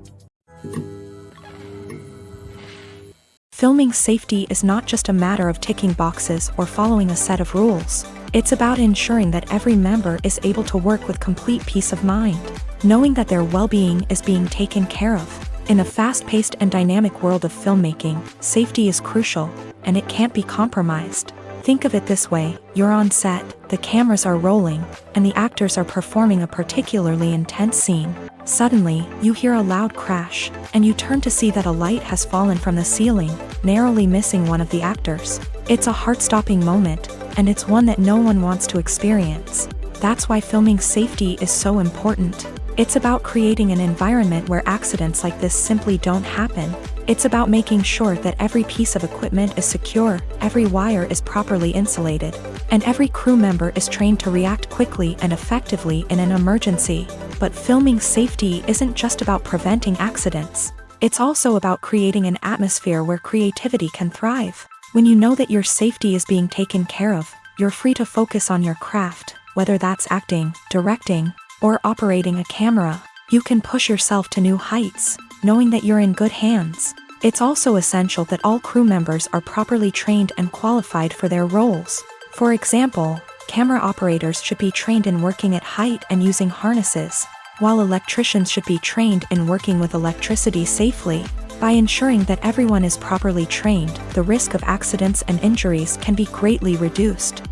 Filming safety is not just a matter of ticking boxes or following a set of rules. It's about ensuring that every member is able to work with complete peace of mind, knowing that their well-being is being taken care of. In a fast-paced and dynamic world of filmmaking, safety is crucial, and it can't be compromised. Think of it this way: you're on set, the cameras are rolling, and the actors are performing a particularly intense scene. Suddenly, you hear a loud crash, and you turn to see that a light has fallen from the ceiling, narrowly missing one of the actors. It's a heart-stopping moment, and it's one that no one wants to experience. That's why filming safety is so important. It's about creating an environment where accidents like this simply don't happen. It's about making sure that every piece of equipment is secure, every wire is properly insulated, and every crew member is trained to react quickly and effectively in an emergency. But filming safety isn't just about preventing accidents. It's also about creating an atmosphere where creativity can thrive. When you know that your safety is being taken care of, you're free to focus on your craft, whether that's acting, directing, or operating a camera. You can push yourself to new heights, knowing that you're in good hands. It's also essential that all crew members are properly trained and qualified for their roles. For example, camera operators should be trained in working at height and using harnesses, while electricians should be trained in working with electricity safely. By ensuring that everyone is properly trained, the risk of accidents and injuries can be greatly reduced.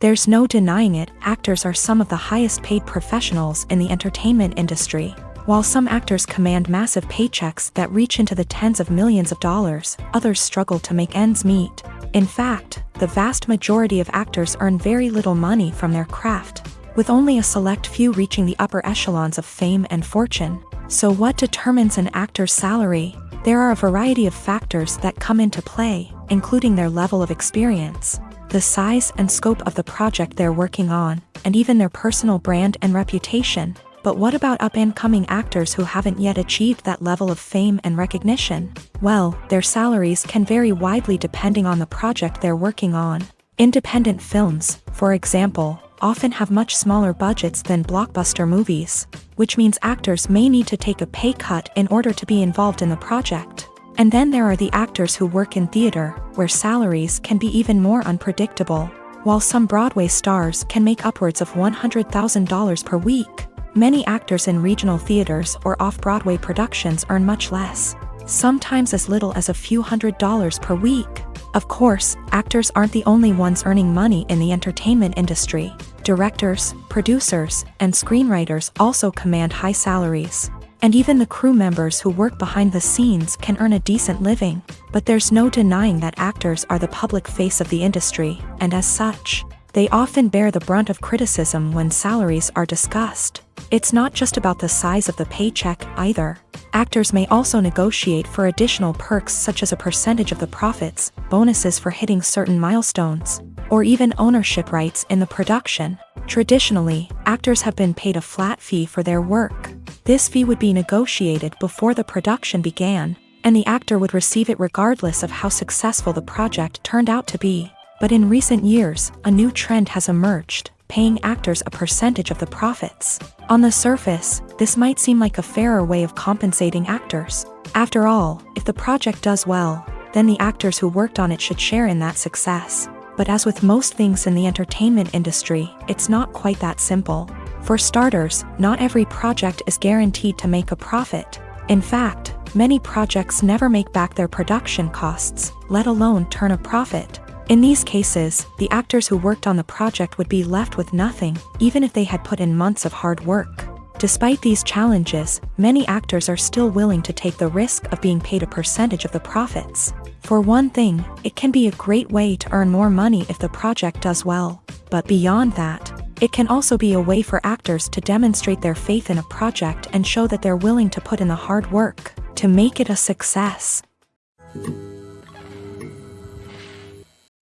There's no denying it, actors are some of the highest paid professionals in the entertainment industry. While some actors command massive paychecks that reach into the tens of millions of dollars, others struggle to make ends meet. In fact, the vast majority of actors earn very little money from their craft, with only a select few reaching the upper echelons of fame and fortune. So what determines an actor's salary? There are a variety of factors that come into play, including their level of experience, the size and scope of the project they're working on, and even their personal brand and reputation. But what about up-and-coming actors who haven't yet achieved that level of fame and recognition? Well, their salaries can vary widely depending on the project they're working on. Independent films, for example, often have much smaller budgets than blockbuster movies, which means actors may need to take a pay cut in order to be involved in the project. And then there are the actors who work in theater, where salaries can be even more unpredictable. While some Broadway stars can make upwards of $100,000 per week, many actors in regional theaters or off-Broadway productions earn much less, sometimes as little as a few $100s per week. Of course, actors aren't the only ones earning money in the entertainment industry. Directors, producers, and screenwriters also command high salaries. And even the crew members who work behind the scenes can earn a decent living. But there's no denying that actors are the public face of the industry, and as such, they often bear the brunt of criticism when salaries are discussed. It's not just about the size of the paycheck either. Actors may also negotiate for additional perks such as a percentage of the profits, bonuses for hitting certain milestones, or even ownership rights in the production. Traditionally, actors have been paid a flat fee for their work. This fee would be negotiated before the production began, and the actor would receive it regardless of how successful the project turned out to be. But in recent years, a new trend has emerged, paying actors a percentage of the profits. On the surface, this might seem like a fairer way of compensating actors. After all, if the project does well, then the actors who worked on it should share in that success. But as with most things in the entertainment industry, it's not quite that simple. For starters, not every project is guaranteed to make a profit. In fact, many projects never make back their production costs, let alone turn a profit. In these cases, the actors who worked on the project would be left with nothing, even if they had put in months of hard work. Despite these challenges, many actors are still willing to take the risk of being paid a percentage of the profits. For one thing, it can be a great way to earn more money if the project does well. But beyond that, it can also be a way for actors to demonstrate their faith in a project and show that they're willing to put in the hard work to make it a success.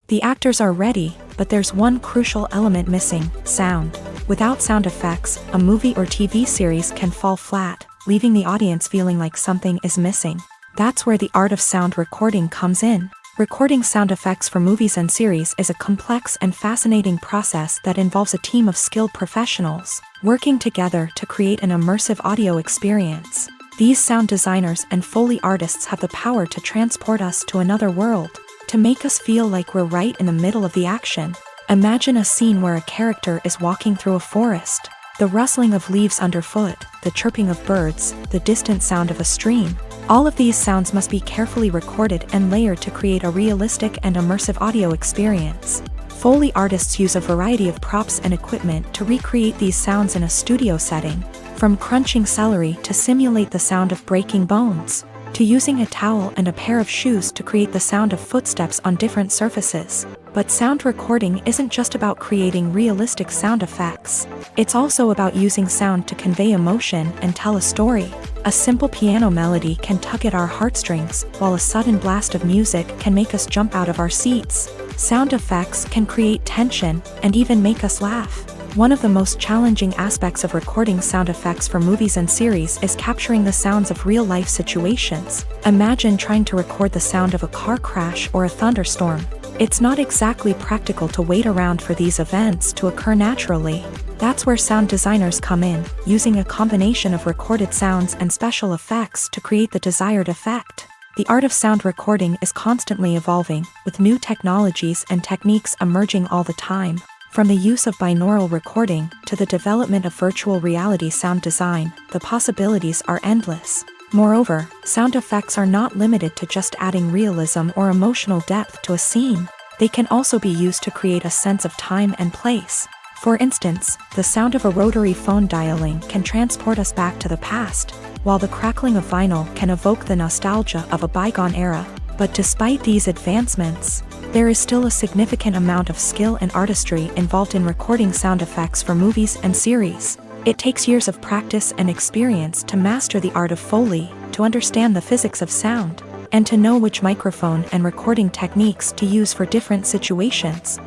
The actors are ready, but there's one crucial element missing: sound. Without sound effects, a movie or TV series can fall flat, leaving the audience feeling like something is missing. That's where the art of sound recording comes in. Recording sound effects for movies and series is a complex and fascinating process that involves a team of skilled professionals working together to create an immersive audio experience. These sound designers and Foley artists have the power to transport us to another world, to make us feel like we're right in the middle of the action. Imagine a scene where a character is walking through a forest. The rustling of leaves underfoot, the chirping of birds, the distant sound of a stream. All of these sounds must be carefully recorded and layered to create a realistic and immersive audio experience. Foley artists use a variety of props and equipment to recreate these sounds in a studio setting, from crunching celery to simulate the sound of breaking bones, to using a towel and a pair of shoes to create the sound of footsteps on different surfaces. But sound recording isn't just about creating realistic sound effects. It's also about using sound to convey emotion and tell a story. A simple piano melody can tug at our heartstrings, while a sudden blast of music can make us jump out of our seats. Sound effects can create tension and even make us laugh. One of the most challenging aspects of recording sound effects for movies and series is capturing the sounds of real-life situations. Imagine trying to record the sound of a car crash or a thunderstorm. It's not exactly practical to wait around for these events to occur naturally. That's where sound designers come in, using a combination of recorded sounds and special effects to create the desired effect. The art of sound recording is constantly evolving, with new technologies and techniques emerging all the time. From the use of binaural recording to the development of virtual reality sound design, the possibilities are endless. Moreover, sound effects are not limited to just adding realism or emotional depth to a scene. They can also be used to create a sense of time and place. For instance, the sound of a rotary phone dialing can transport us back to the past, while the crackling of vinyl can evoke the nostalgia of a bygone era. But despite these advancements, there is still a significant amount of skill and artistry involved in recording sound effects for movies and series. It takes years of practice and experience to master the art of Foley, to understand the physics of sound, and to know which microphone and recording techniques to use for different situations.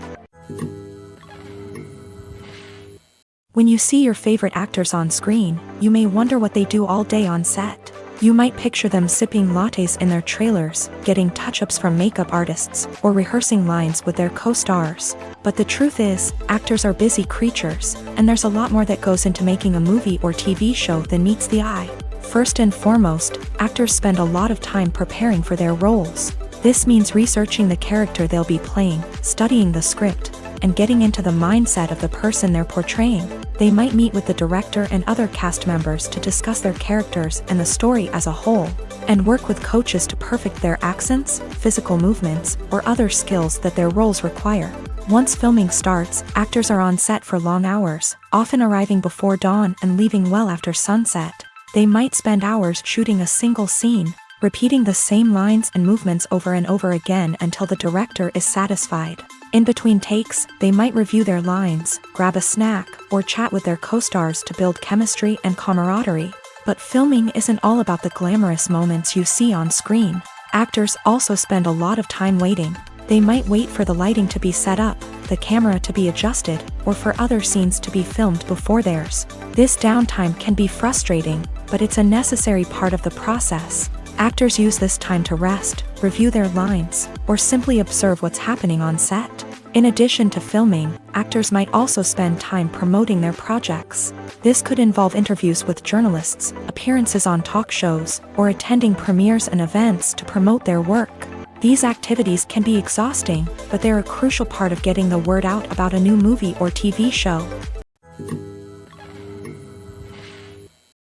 When you see your favorite actors on screen, you may wonder what they do all day on set. You might picture them sipping lattes in their trailers, getting touch-ups from makeup artists, or rehearsing lines with their co-stars. But the truth is, actors are busy creatures, and there's a lot more that goes into making a movie or TV show than meets the eye. First and foremost, actors spend a lot of time preparing for their roles. This means researching the character they'll be playing, studying the script, and getting into the mindset of the person they're portraying. They might meet with the director and other cast members to discuss their characters and the story as a whole, and work with coaches to perfect their accents, physical movements, or other skills that their roles require. Once filming starts, actors are on set for long hours, often arriving before dawn and leaving well after sunset. They might spend hours shooting a single scene, repeating the same lines and movements over and over again until the director is satisfied. In between takes, they might review their lines, grab a snack, or chat with their co-stars to build chemistry and camaraderie. But filming isn't all about the glamorous moments you see on screen. Actors also spend a lot of time waiting. They might wait for the lighting to be set up, the camera to be adjusted, or for other scenes to be filmed before theirs. This downtime can be frustrating, but it's a necessary part of the process. Actors use this time to rest, review their lines, or simply observe what's happening on set. In addition to filming, actors might also spend time promoting their projects. This could involve interviews with journalists, appearances on talk shows, or attending premieres and events to promote their work. These activities can be exhausting, but they're a crucial part of getting the word out about a new movie or TV show.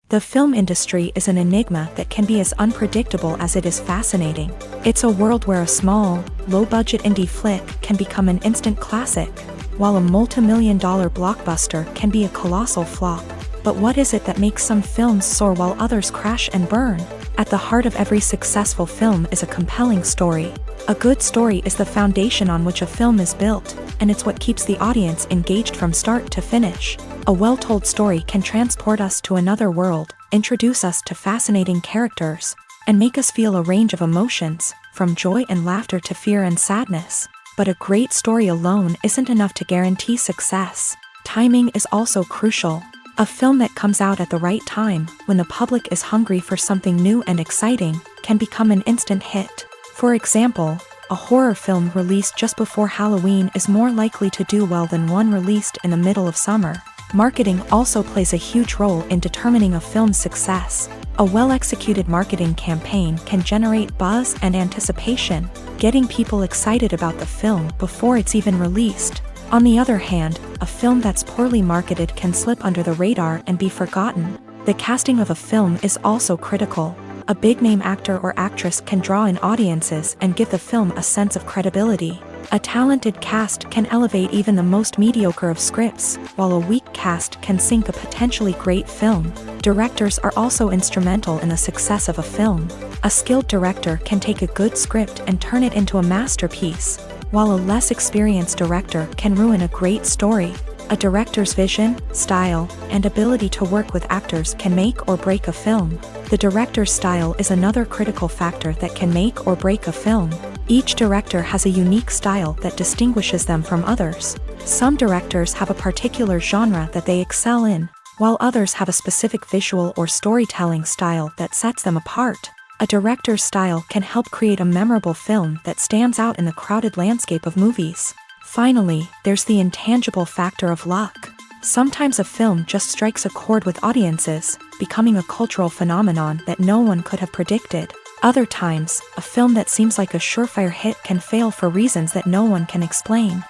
The film industry is an enigma that can be as unpredictable as it is fascinating. It's a world where a small, low-budget indie flick can become an instant classic, while a multi-million-dollar blockbuster can be a colossal flop. But what is it that makes some films soar while others crash and burn? At the heart of every successful film is a compelling story. A good story is the foundation on which a film is built, and it's what keeps the audience engaged from start to finish. A well-told story can transport us to another world, introduce us to fascinating characters, and make us feel a range of emotions, from joy and laughter to fear and sadness. But a great story alone isn't enough to guarantee success. Timing is also crucial. A film that comes out at the right time, when the public is hungry for something new and exciting, can become an instant hit. For example, a horror film released just before Halloween is more likely to do well than one released in the middle of summer. Marketing also plays a huge role in determining a film's success. A well-executed marketing campaign can generate buzz and anticipation, getting people excited about the film before it's even released. On the other hand, a film that's poorly marketed can slip under the radar and be forgotten. The casting of a film is also critical. A big-name actor or actress can draw in audiences and give the film a sense of credibility. A talented cast can elevate even the most mediocre of scripts, while a weak cast can sink a potentially great film. Directors are also instrumental in the success of a film. A skilled director can take a good script and turn it into a masterpiece, while a less experienced director can ruin a great story. A director's vision, style, and ability to work with actors can make or break a film. The director's style is another critical factor that can make or break a film. Each director has a unique style that distinguishes them from others. Some directors have a particular genre that they excel in, while others have a specific visual or storytelling style that sets them apart. A director's style can help create a memorable film that stands out in the crowded landscape of movies. Finally, there's the intangible factor of luck. Sometimes a film just strikes a chord with audiences, becoming a cultural phenomenon that no one could have predicted. Other times, a film that seems like a surefire hit can fail for reasons that no one can explain.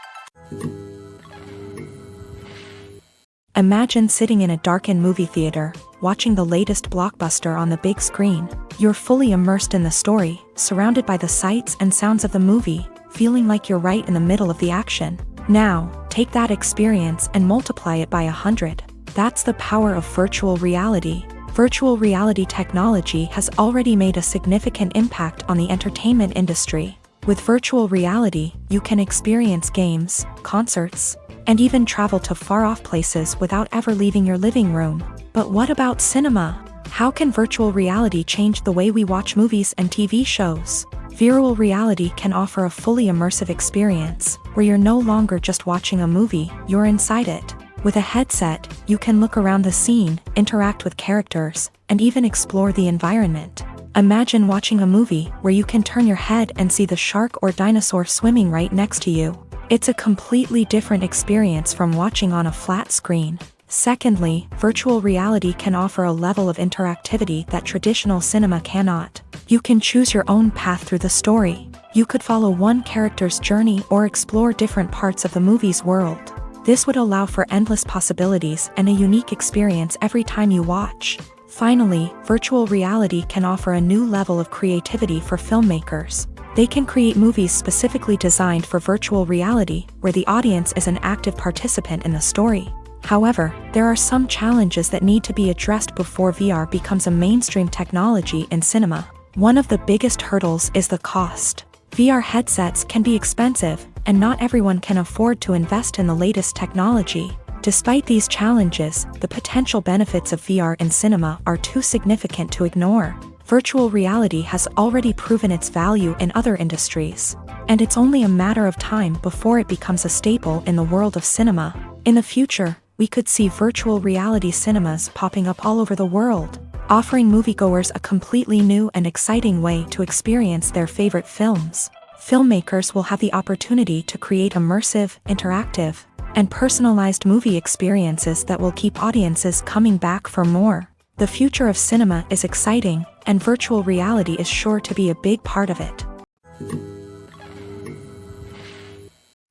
Imagine sitting in a darkened movie theater, watching the latest blockbuster on the big screen. You're fully immersed in the story, surrounded by the sights and sounds of the movie, feeling like you're right in the middle of the action. Now, take that experience and multiply it by 100. That's the power of virtual reality. Virtual reality technology has already made a significant impact on the entertainment industry. With virtual reality, you can experience games, concerts, and even travel to far-off places without ever leaving your living room. But what about cinema? How can virtual reality change the way we watch movies and TV shows? Virtual reality can offer a fully immersive experience, where you're no longer just watching a movie, you're inside it. With a headset, you can look around the scene, interact with characters, and even explore the environment. Imagine watching a movie where you can turn your head and see the shark or dinosaur swimming right next to you. It's a completely different experience from watching on a flat screen. Secondly, virtual reality can offer a level of interactivity that traditional cinema cannot. You can choose your own path through the story. You could follow one character's journey or explore different parts of the movie's world. This would allow for endless possibilities and a unique experience every time you watch. Finally, virtual reality can offer a new level of creativity for filmmakers. They can create movies specifically designed for virtual reality, where the audience is an active participant in the story. However, there are some challenges that need to be addressed before VR becomes a mainstream technology in cinema. One of the biggest hurdles is the cost. VR headsets can be expensive, and not everyone can afford to invest in the latest technology. Despite these challenges, the potential benefits of VR in cinema are too significant to ignore. Virtual reality has already proven its value in other industries, and it's only a matter of time before it becomes a staple in the world of cinema. In the future, we could see virtual reality cinemas popping up all over the world, offering moviegoers a completely new and exciting way to experience their favorite films. Filmmakers will have the opportunity to create immersive, interactive, and personalized movie experiences that will keep audiences coming back for more. The future of cinema is exciting, and virtual reality is sure to be a big part of it.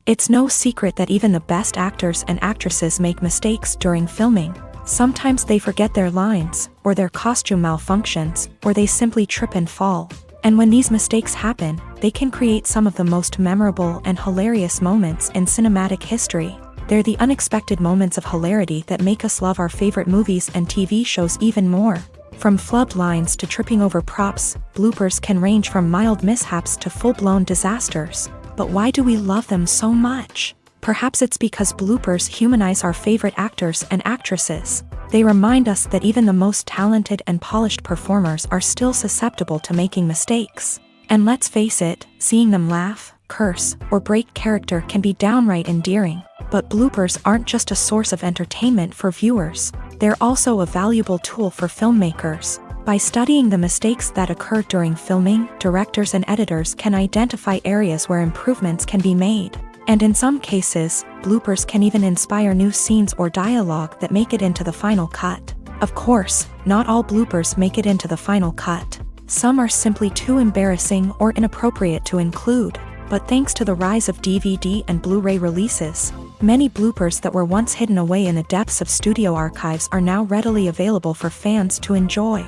It's no secret that even the best actors and actresses make mistakes during filming. Sometimes they forget their lines, or their costume malfunctions, or they simply trip and fall. And when these mistakes happen, they can create some of the most memorable and hilarious moments in cinematic history. They're the unexpected moments of hilarity that make us love our favorite movies and TV shows even more. From flubbed lines to tripping over props, bloopers can range from mild mishaps to full-blown disasters. But why do we love them so much? Perhaps it's because bloopers humanize our favorite actors and actresses. They remind us that even the most talented and polished performers are still susceptible to making mistakes. And let's face it, seeing them laugh, curse, or break character can be downright endearing. But bloopers aren't just a source of entertainment for viewers. They're also a valuable tool for filmmakers. By studying the mistakes that occur during filming, directors and editors can identify areas where improvements can be made. And in some cases, bloopers can even inspire new scenes or dialogue that make it into the final cut. Of course, not all bloopers make it into the final cut. Some are simply too embarrassing or inappropriate to include. But thanks to the rise of DVD and Blu-ray releases, many bloopers that were once hidden away in the depths of studio archives are now readily available for fans to enjoy.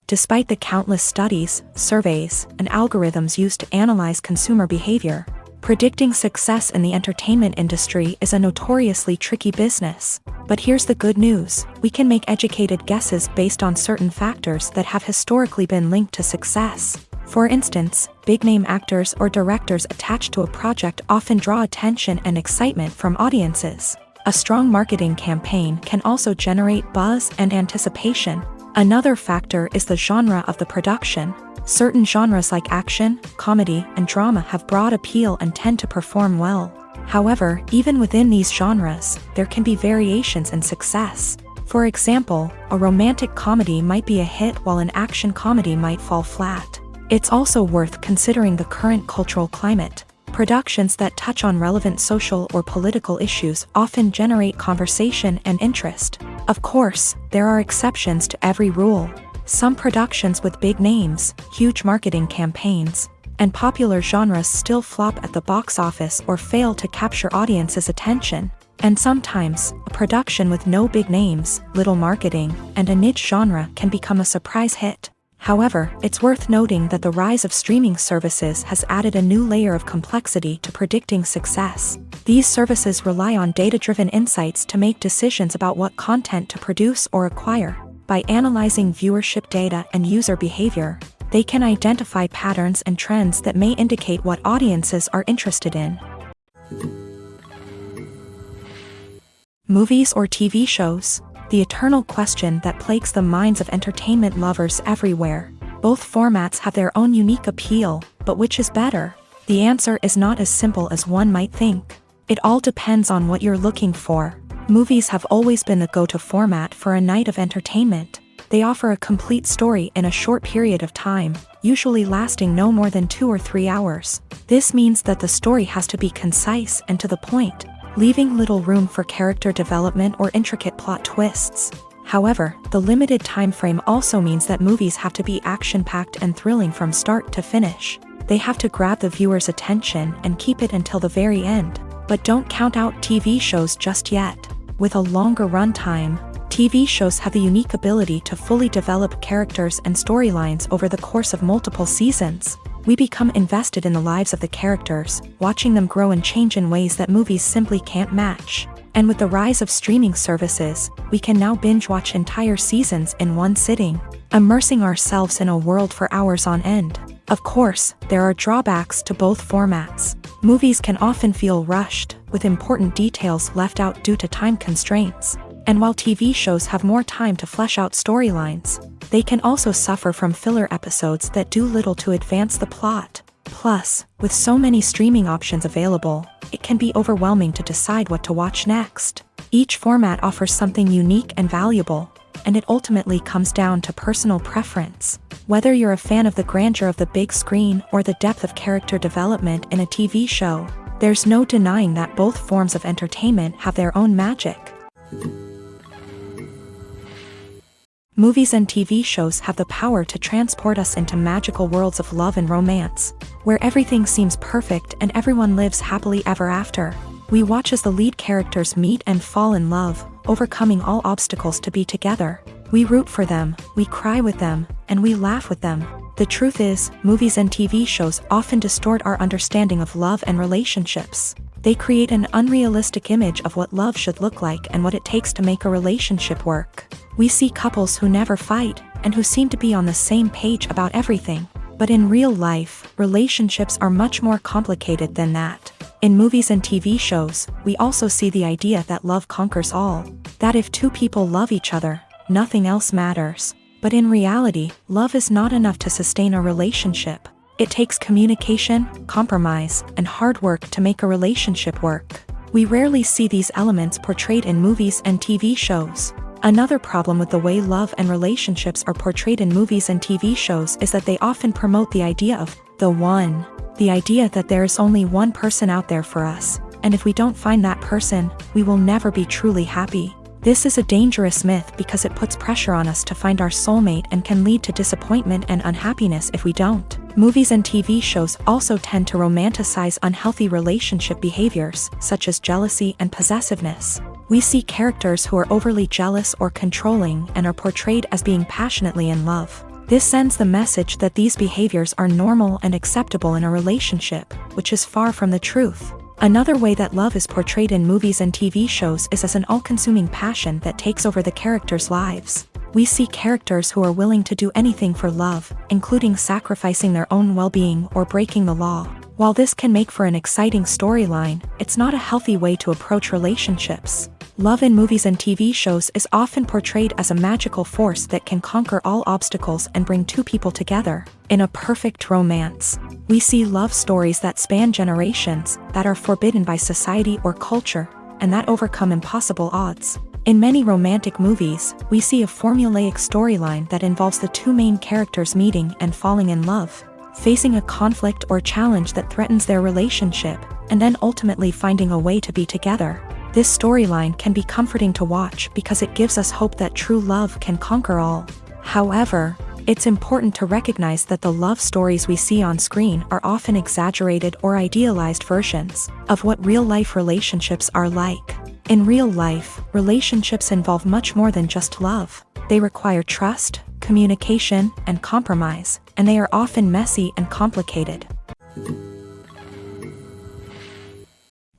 Despite the countless studies, surveys, and algorithms used to analyze consumer behavior, predicting success in the entertainment industry is a notoriously tricky business. But here's the good news: we can make educated guesses based on certain factors that have historically been linked to success. For instance, big-name actors or directors attached to a project often draw attention and excitement from audiences. A strong marketing campaign can also generate buzz and anticipation. Another factor is the genre of the production. Certain genres like action, comedy, and drama have broad appeal and tend to perform well. However, even within these genres, there can be variations in success. For example, a romantic comedy might be a hit while an action comedy might fall flat. It's also worth considering the current cultural climate. Productions that touch on relevant social or political issues often generate conversation and interest. Of course, there are exceptions to every rule. Some productions with big names, huge marketing campaigns, and popular genres still flop at the box office or fail to capture audiences' attention. And sometimes, a production with no big names, little marketing, and a niche genre can become a surprise hit. However, it's worth noting that the rise of streaming services has added a new layer of complexity to predicting success. These services rely on data-driven insights to make decisions about what content to produce or acquire. By analyzing viewership data and user behavior, they can identify patterns and trends that may indicate what audiences are interested in. Movies or TV shows? The eternal question that plagues the minds of entertainment lovers everywhere. Both formats have their own unique appeal, but which is better? The answer is not as simple as one might think. It all depends on what you're looking for. Movies have always been the go-to format for a night of entertainment. They offer a complete story in a short period of time, usually lasting no more than 2 or 3 hours. This means that the story has to be concise and to the point, leaving little room for character development or intricate plot twists. However, the limited time frame also means that movies have to be action-packed and thrilling from start to finish. They have to grab the viewer's attention and keep it until the very end. But don't count out TV shows just yet. With a longer runtime, TV shows have the unique ability to fully develop characters and storylines over the course of multiple seasons. We become invested in the lives of the characters, watching them grow and change in ways that movies simply can't match. And with the rise of streaming services, we can now binge-watch entire seasons in one sitting, immersing ourselves in a world for hours on end. Of course, there are drawbacks to both formats. Movies can often feel rushed, with important details left out due to time constraints. And while TV shows have more time to flesh out storylines, they can also suffer from filler episodes that do little to advance the plot. Plus, with so many streaming options available, it can be overwhelming to decide what to watch next. Each format offers something unique and valuable, and it ultimately comes down to personal preference. Whether you're a fan of the grandeur of the big screen or the depth of character development in a TV show, there's no denying that both forms of entertainment have their own magic. Movies and TV shows have the power to transport us into magical worlds of love and romance, where everything seems perfect and everyone lives happily ever after. We watch as the lead characters meet and fall in love, overcoming all obstacles to be together. We root for them, we cry with them, and we laugh with them. The truth is, movies and TV shows often distort our understanding of love and relationships. They create an unrealistic image of what love should look like and what it takes to make a relationship work. We see couples who never fight, and who seem to be on the same page about everything. But in real life, relationships are much more complicated than that. In movies and TV shows, we also see the idea that love conquers all. That if two people love each other, nothing else matters. But in reality, love is not enough to sustain a relationship. It takes communication, compromise, and hard work to make a relationship work. We rarely see these elements portrayed in movies and TV shows. Another problem with the way love and relationships are portrayed in movies and TV shows is that they often promote the idea of the one. The idea that there is only one person out there for us, and if we don't find that person, we will never be truly happy. This is a dangerous myth because it puts pressure on us to find our soulmate and can lead to disappointment and unhappiness if we don't. Movies and TV shows also tend to romanticize unhealthy relationship behaviors, such as jealousy and possessiveness. We see characters who are overly jealous or controlling and are portrayed as being passionately in love. This sends the message that these behaviors are normal and acceptable in a relationship, which is far from the truth. Another way that love is portrayed in movies and TV shows is as an all-consuming passion that takes over the characters' lives. We see characters who are willing to do anything for love, including sacrificing their own well-being or breaking the law. While this can make for an exciting storyline, it's not a healthy way to approach relationships. Love in movies and TV shows is often portrayed as a magical force that can conquer all obstacles and bring two people together. In a perfect romance, we see love stories that span generations, that are forbidden by society or culture, and that overcome impossible odds. In many romantic movies, we see a formulaic storyline that involves the two main characters meeting and falling in love, facing a conflict or challenge that threatens their relationship, and then ultimately finding a way to be together. This storyline can be comforting to watch because it gives us hope that true love can conquer all. However, it's important to recognize that the love stories we see on screen are often exaggerated or idealized versions of what real-life relationships are like. In real life, relationships involve much more than just love. They require trust, communication, and compromise, and they are often messy and complicated.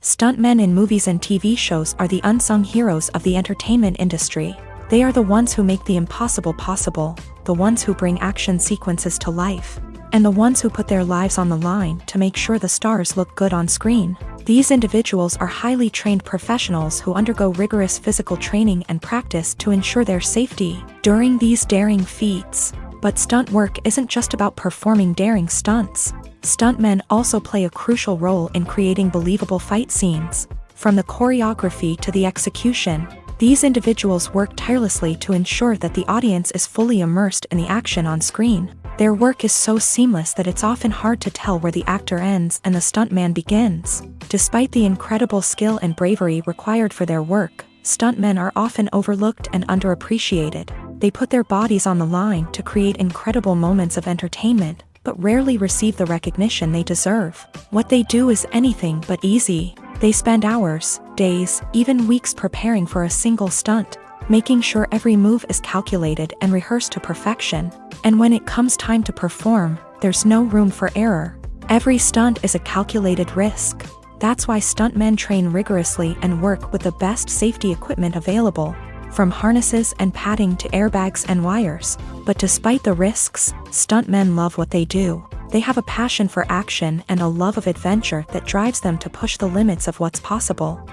Stuntmen in movies and TV shows are the unsung heroes of the entertainment industry. They are the ones who make the impossible possible, the ones who bring action sequences to life, and the ones who put their lives on the line to make sure the stars look good on screen. These individuals are highly trained professionals who undergo rigorous physical training and practice to ensure their safety during these daring feats. But stunt work isn't just about performing daring stunts. Stuntmen also play a crucial role in creating believable fight scenes. From the choreography to the execution, these individuals work tirelessly to ensure that the audience is fully immersed in the action on screen. Their work is so seamless that it's often hard to tell where the actor ends and the stuntman begins. Despite the incredible skill and bravery required for their work, stuntmen are often overlooked and underappreciated. They put their bodies on the line to create incredible moments of entertainment, but rarely receive the recognition they deserve. What they do is anything but easy. They spend hours, days, even weeks preparing for a single stunt, making sure every move is calculated and rehearsed to perfection. And when it comes time to perform, there's no room for error. Every stunt is a calculated risk. That's why stuntmen train rigorously and work with the best safety equipment available, from harnesses and padding to airbags and wires. But despite the risks, stuntmen love what they do. They have a passion for action and a love of adventure that drives them to push the limits of what's possible.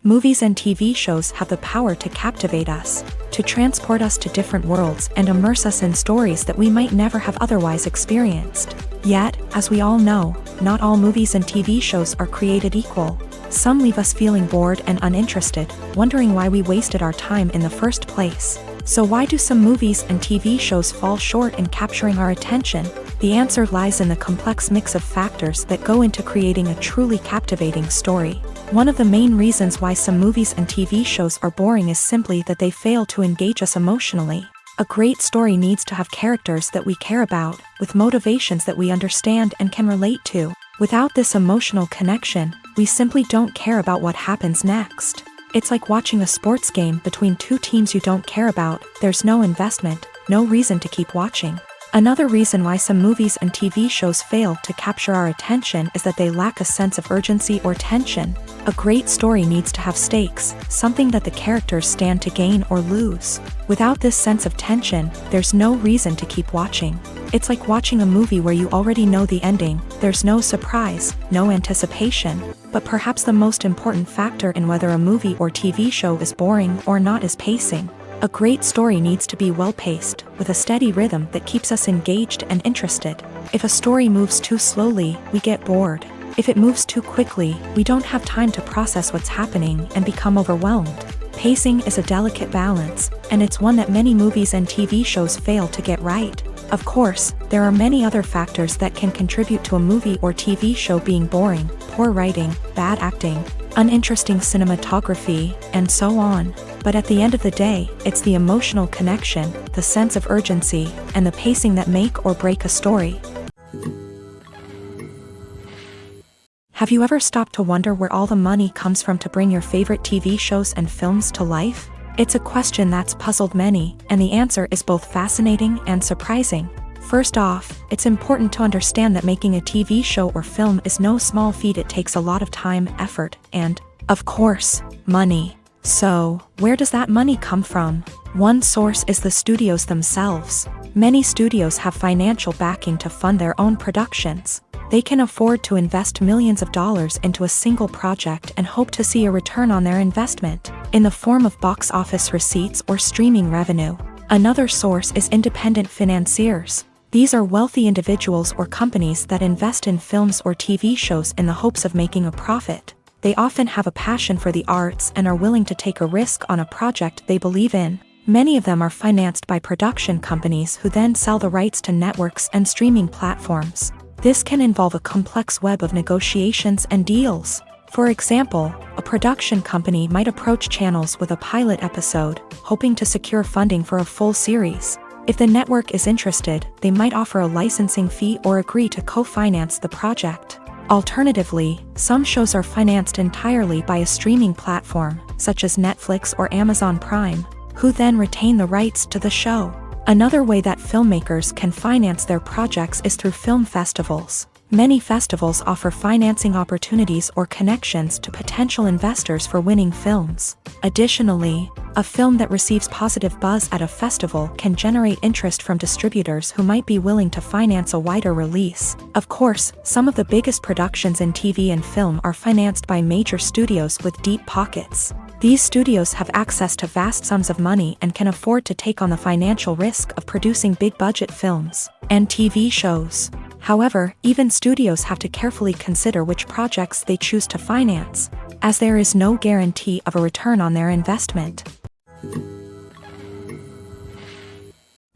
Movies and TV shows have the power to captivate us, to transport us to different worlds and immerse us in stories that we might never have otherwise experienced. Yet, as we all know, not all movies and TV shows are created equal. Some leave us feeling bored and uninterested, wondering why we wasted our time in the first place. So why do some movies and TV shows fall short in capturing our attention? The answer lies in the complex mix of factors that go into creating a truly captivating story. One of the main reasons why some movies and TV shows are boring is simply that they fail to engage us emotionally. A great story needs to have characters that we care about, with motivations that we understand and can relate to. Without this emotional connection, we simply don't care about what happens next. It's like watching a sports game between two teams you don't care about. There's no investment, no reason to keep watching. Another reason why some movies and TV shows fail to capture our attention is that they lack a sense of urgency or tension. A great story needs to have stakes, something that the characters stand to gain or lose. Without this sense of tension, there's no reason to keep watching. It's like watching a movie where you already know the ending. There's no surprise, no anticipation. But perhaps the most important factor in whether a movie or TV show is boring or not is pacing. A great story needs to be well-paced, with a steady rhythm that keeps us engaged and interested. If a story moves too slowly, we get bored. If it moves too quickly, we don't have time to process what's happening and become overwhelmed. Pacing is a delicate balance, and it's one that many movies and TV shows fail to get right. Of course, there are many other factors that can contribute to a movie or TV show being boring: poor writing, bad acting, uninteresting cinematography, and so on. But at the end of the day, it's the emotional connection, the sense of urgency, and the pacing that make or break a story. Have you ever stopped to wonder where all the money comes from to bring your favorite TV shows and films to life? It's a question that's puzzled many, and the answer is both fascinating and surprising. First off, it's important to understand that making a TV show or film is no small feat. It takes a lot of time, effort, and, of course, money. So, where does that money come from? One source is the studios themselves. Many studios have financial backing to fund their own productions. They can afford to invest millions of dollars into a single project and hope to see a return on their investment, in the form of box office receipts or streaming revenue. Another source is independent financiers. These are wealthy individuals or companies that invest in films or TV shows in the hopes of making a profit. They often have a passion for the arts and are willing to take a risk on a project they believe in. Many of them are financed by production companies who then sell the rights to networks and streaming platforms. This can involve a complex web of negotiations and deals. For example, a production company might approach channels with a pilot episode, hoping to secure funding for a full series. If the network is interested, they might offer a licensing fee or agree to co-finance the project. Alternatively, some shows are financed entirely by a streaming platform, such as Netflix or Amazon Prime. who then retain the rights to the show. Another way that filmmakers can finance their projects is through film festivals. Many festivals offer financing opportunities or connections to potential investors for winning films. Additionally, a film that receives positive buzz at a festival can generate interest from distributors who might be willing to finance a wider release. Of course, some of the biggest productions in TV and film are financed by major studios with deep pockets. These studios have access to vast sums of money and can afford to take on the financial risk of producing big-budget films and TV shows. However, even studios have to carefully consider which projects they choose to finance, as there is no guarantee of a return on their investment.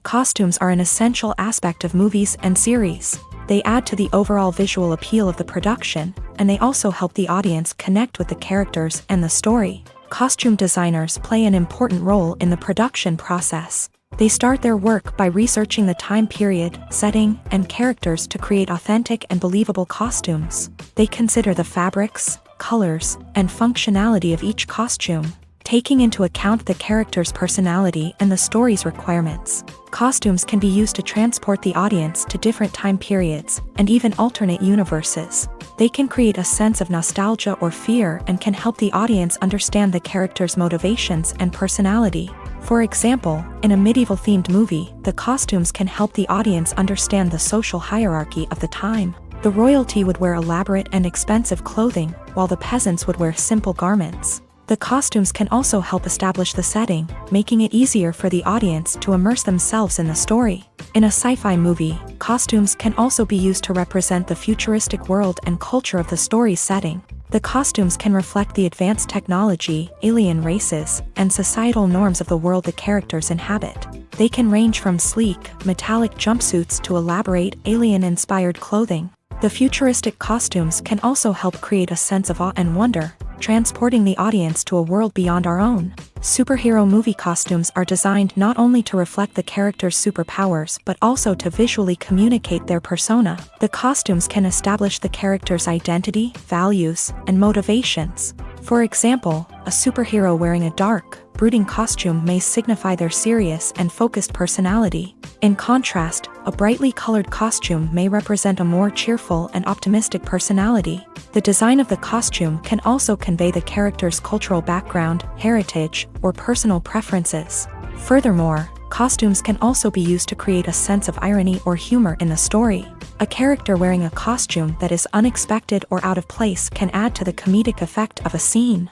Costumes are an essential aspect of movies and series. They add to the overall visual appeal of the production, and they also help the audience connect with the characters and the story. Costume designers play an important role in the production process. They start their work by researching the time period, setting, and characters to create authentic and believable costumes. They consider the fabrics, colors, and functionality of each costume, taking into account the character's personality and the story's requirements. Costumes can be used to transport the audience to different time periods and even alternate universes. They can create a sense of nostalgia or fear and can help the audience understand the character's motivations and personality. For example, in a medieval-themed movie, the costumes can help the audience understand the social hierarchy of the time. The royalty would wear elaborate and expensive clothing, while the peasants would wear simple garments. The costumes can also help establish the setting, making it easier for the audience to immerse themselves in the story. In a sci-fi movie, costumes can also be used to represent the futuristic world and culture of the story's setting. The costumes can reflect the advanced technology, alien races, and societal norms of the world the characters inhabit. They can range from sleek, metallic jumpsuits to elaborate, alien-inspired clothing. The futuristic costumes can also help create a sense of awe and wonder, transporting the audience to a world beyond our own. Superhero movie costumes are designed not only to reflect the character's superpowers but also to visually communicate their persona. The costumes can establish the character's identity, values, and motivations. For example, a superhero wearing a dark, brooding costume may signify their serious and focused personality. In contrast, a brightly colored costume may represent a more cheerful and optimistic personality. The design of the costume can also convey the character's cultural background, heritage, or personal preferences. Furthermore, costumes can also be used to create a sense of irony or humor in the story. A character wearing a costume that is unexpected or out of place can add to the comedic effect of a scene.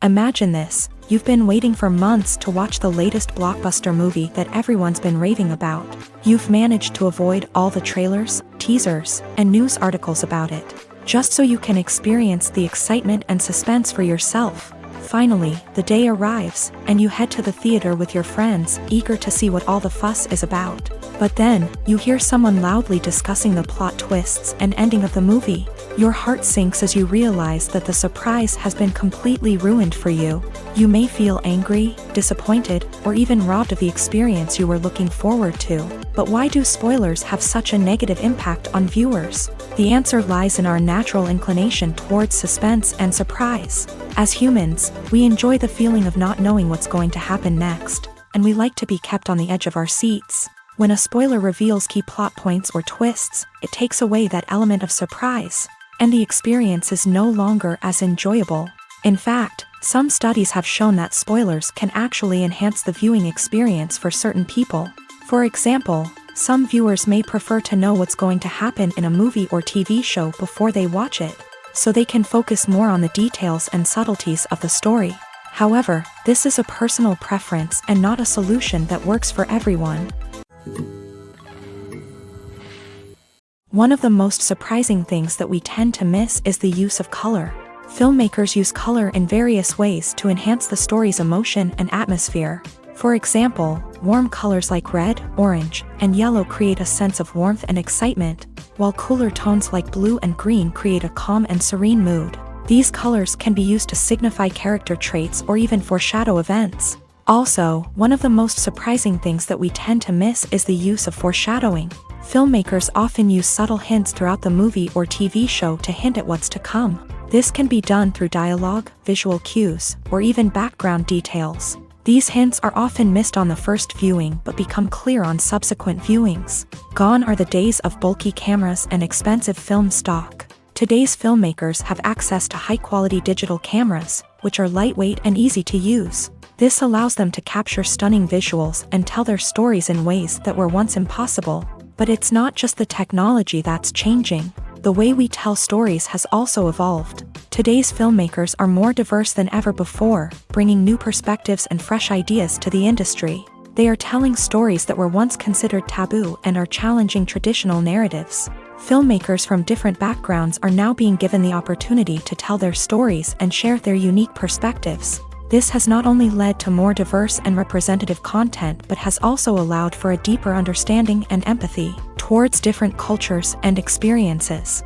Imagine this: you've been waiting for months to watch the latest blockbuster movie that everyone's been raving about. You've managed to avoid all the trailers, teasers, and news articles about it, just so you can experience the excitement and suspense for yourself. Finally, the day arrives, and you head to the theater with your friends, eager to see what all the fuss is about. But then, you hear someone loudly discussing the plot twists and ending of the movie. Your heart sinks as you realize that the surprise has been completely ruined for you. You may feel angry, disappointed, or even robbed of the experience you were looking forward to. But why do spoilers have such a negative impact on viewers? The answer lies in our natural inclination towards suspense and surprise. As humans, we enjoy the feeling of not knowing what's going to happen next, and we like to be kept on the edge of our seats. When a spoiler reveals key plot points or twists, it takes away that element of surprise, and the experience is no longer as enjoyable. In fact, some studies have shown that spoilers can actually enhance the viewing experience for certain people. For example, some viewers may prefer to know what's going to happen in a movie or TV show before they watch it, so they can focus more on the details and subtleties of the story. However, this is a personal preference and not a solution that works for everyone. One of the most surprising things that we tend to miss is the use of color. Filmmakers use color in various ways to enhance the story's emotion and atmosphere. For example, warm colors like red, orange, and yellow create a sense of warmth and excitement, while cooler tones like blue and green create a calm and serene mood. These colors can be used to signify character traits or even foreshadow events. Also, one of the most surprising things that we tend to miss is the use of foreshadowing. Filmmakers often use subtle hints throughout the movie or TV show to hint at what's to come. This can be done through dialogue, visual cues, or even background details. These hints are often missed on the first viewing but become clear on subsequent viewings. Gone are the days of bulky cameras and expensive film stock. Today's filmmakers have access to high-quality digital cameras, which are lightweight and easy to use. This allows them to capture stunning visuals and tell their stories in ways that were once impossible. But it's not just the technology that's changing. The way we tell stories has also evolved. Today's filmmakers are more diverse than ever before, bringing new perspectives and fresh ideas to the industry. They are telling stories that were once considered taboo and are challenging traditional narratives. Filmmakers from different backgrounds are now being given the opportunity to tell their stories and share their unique perspectives. This has not only led to more diverse and representative content but has also allowed for a deeper understanding and empathy towards different cultures and experiences.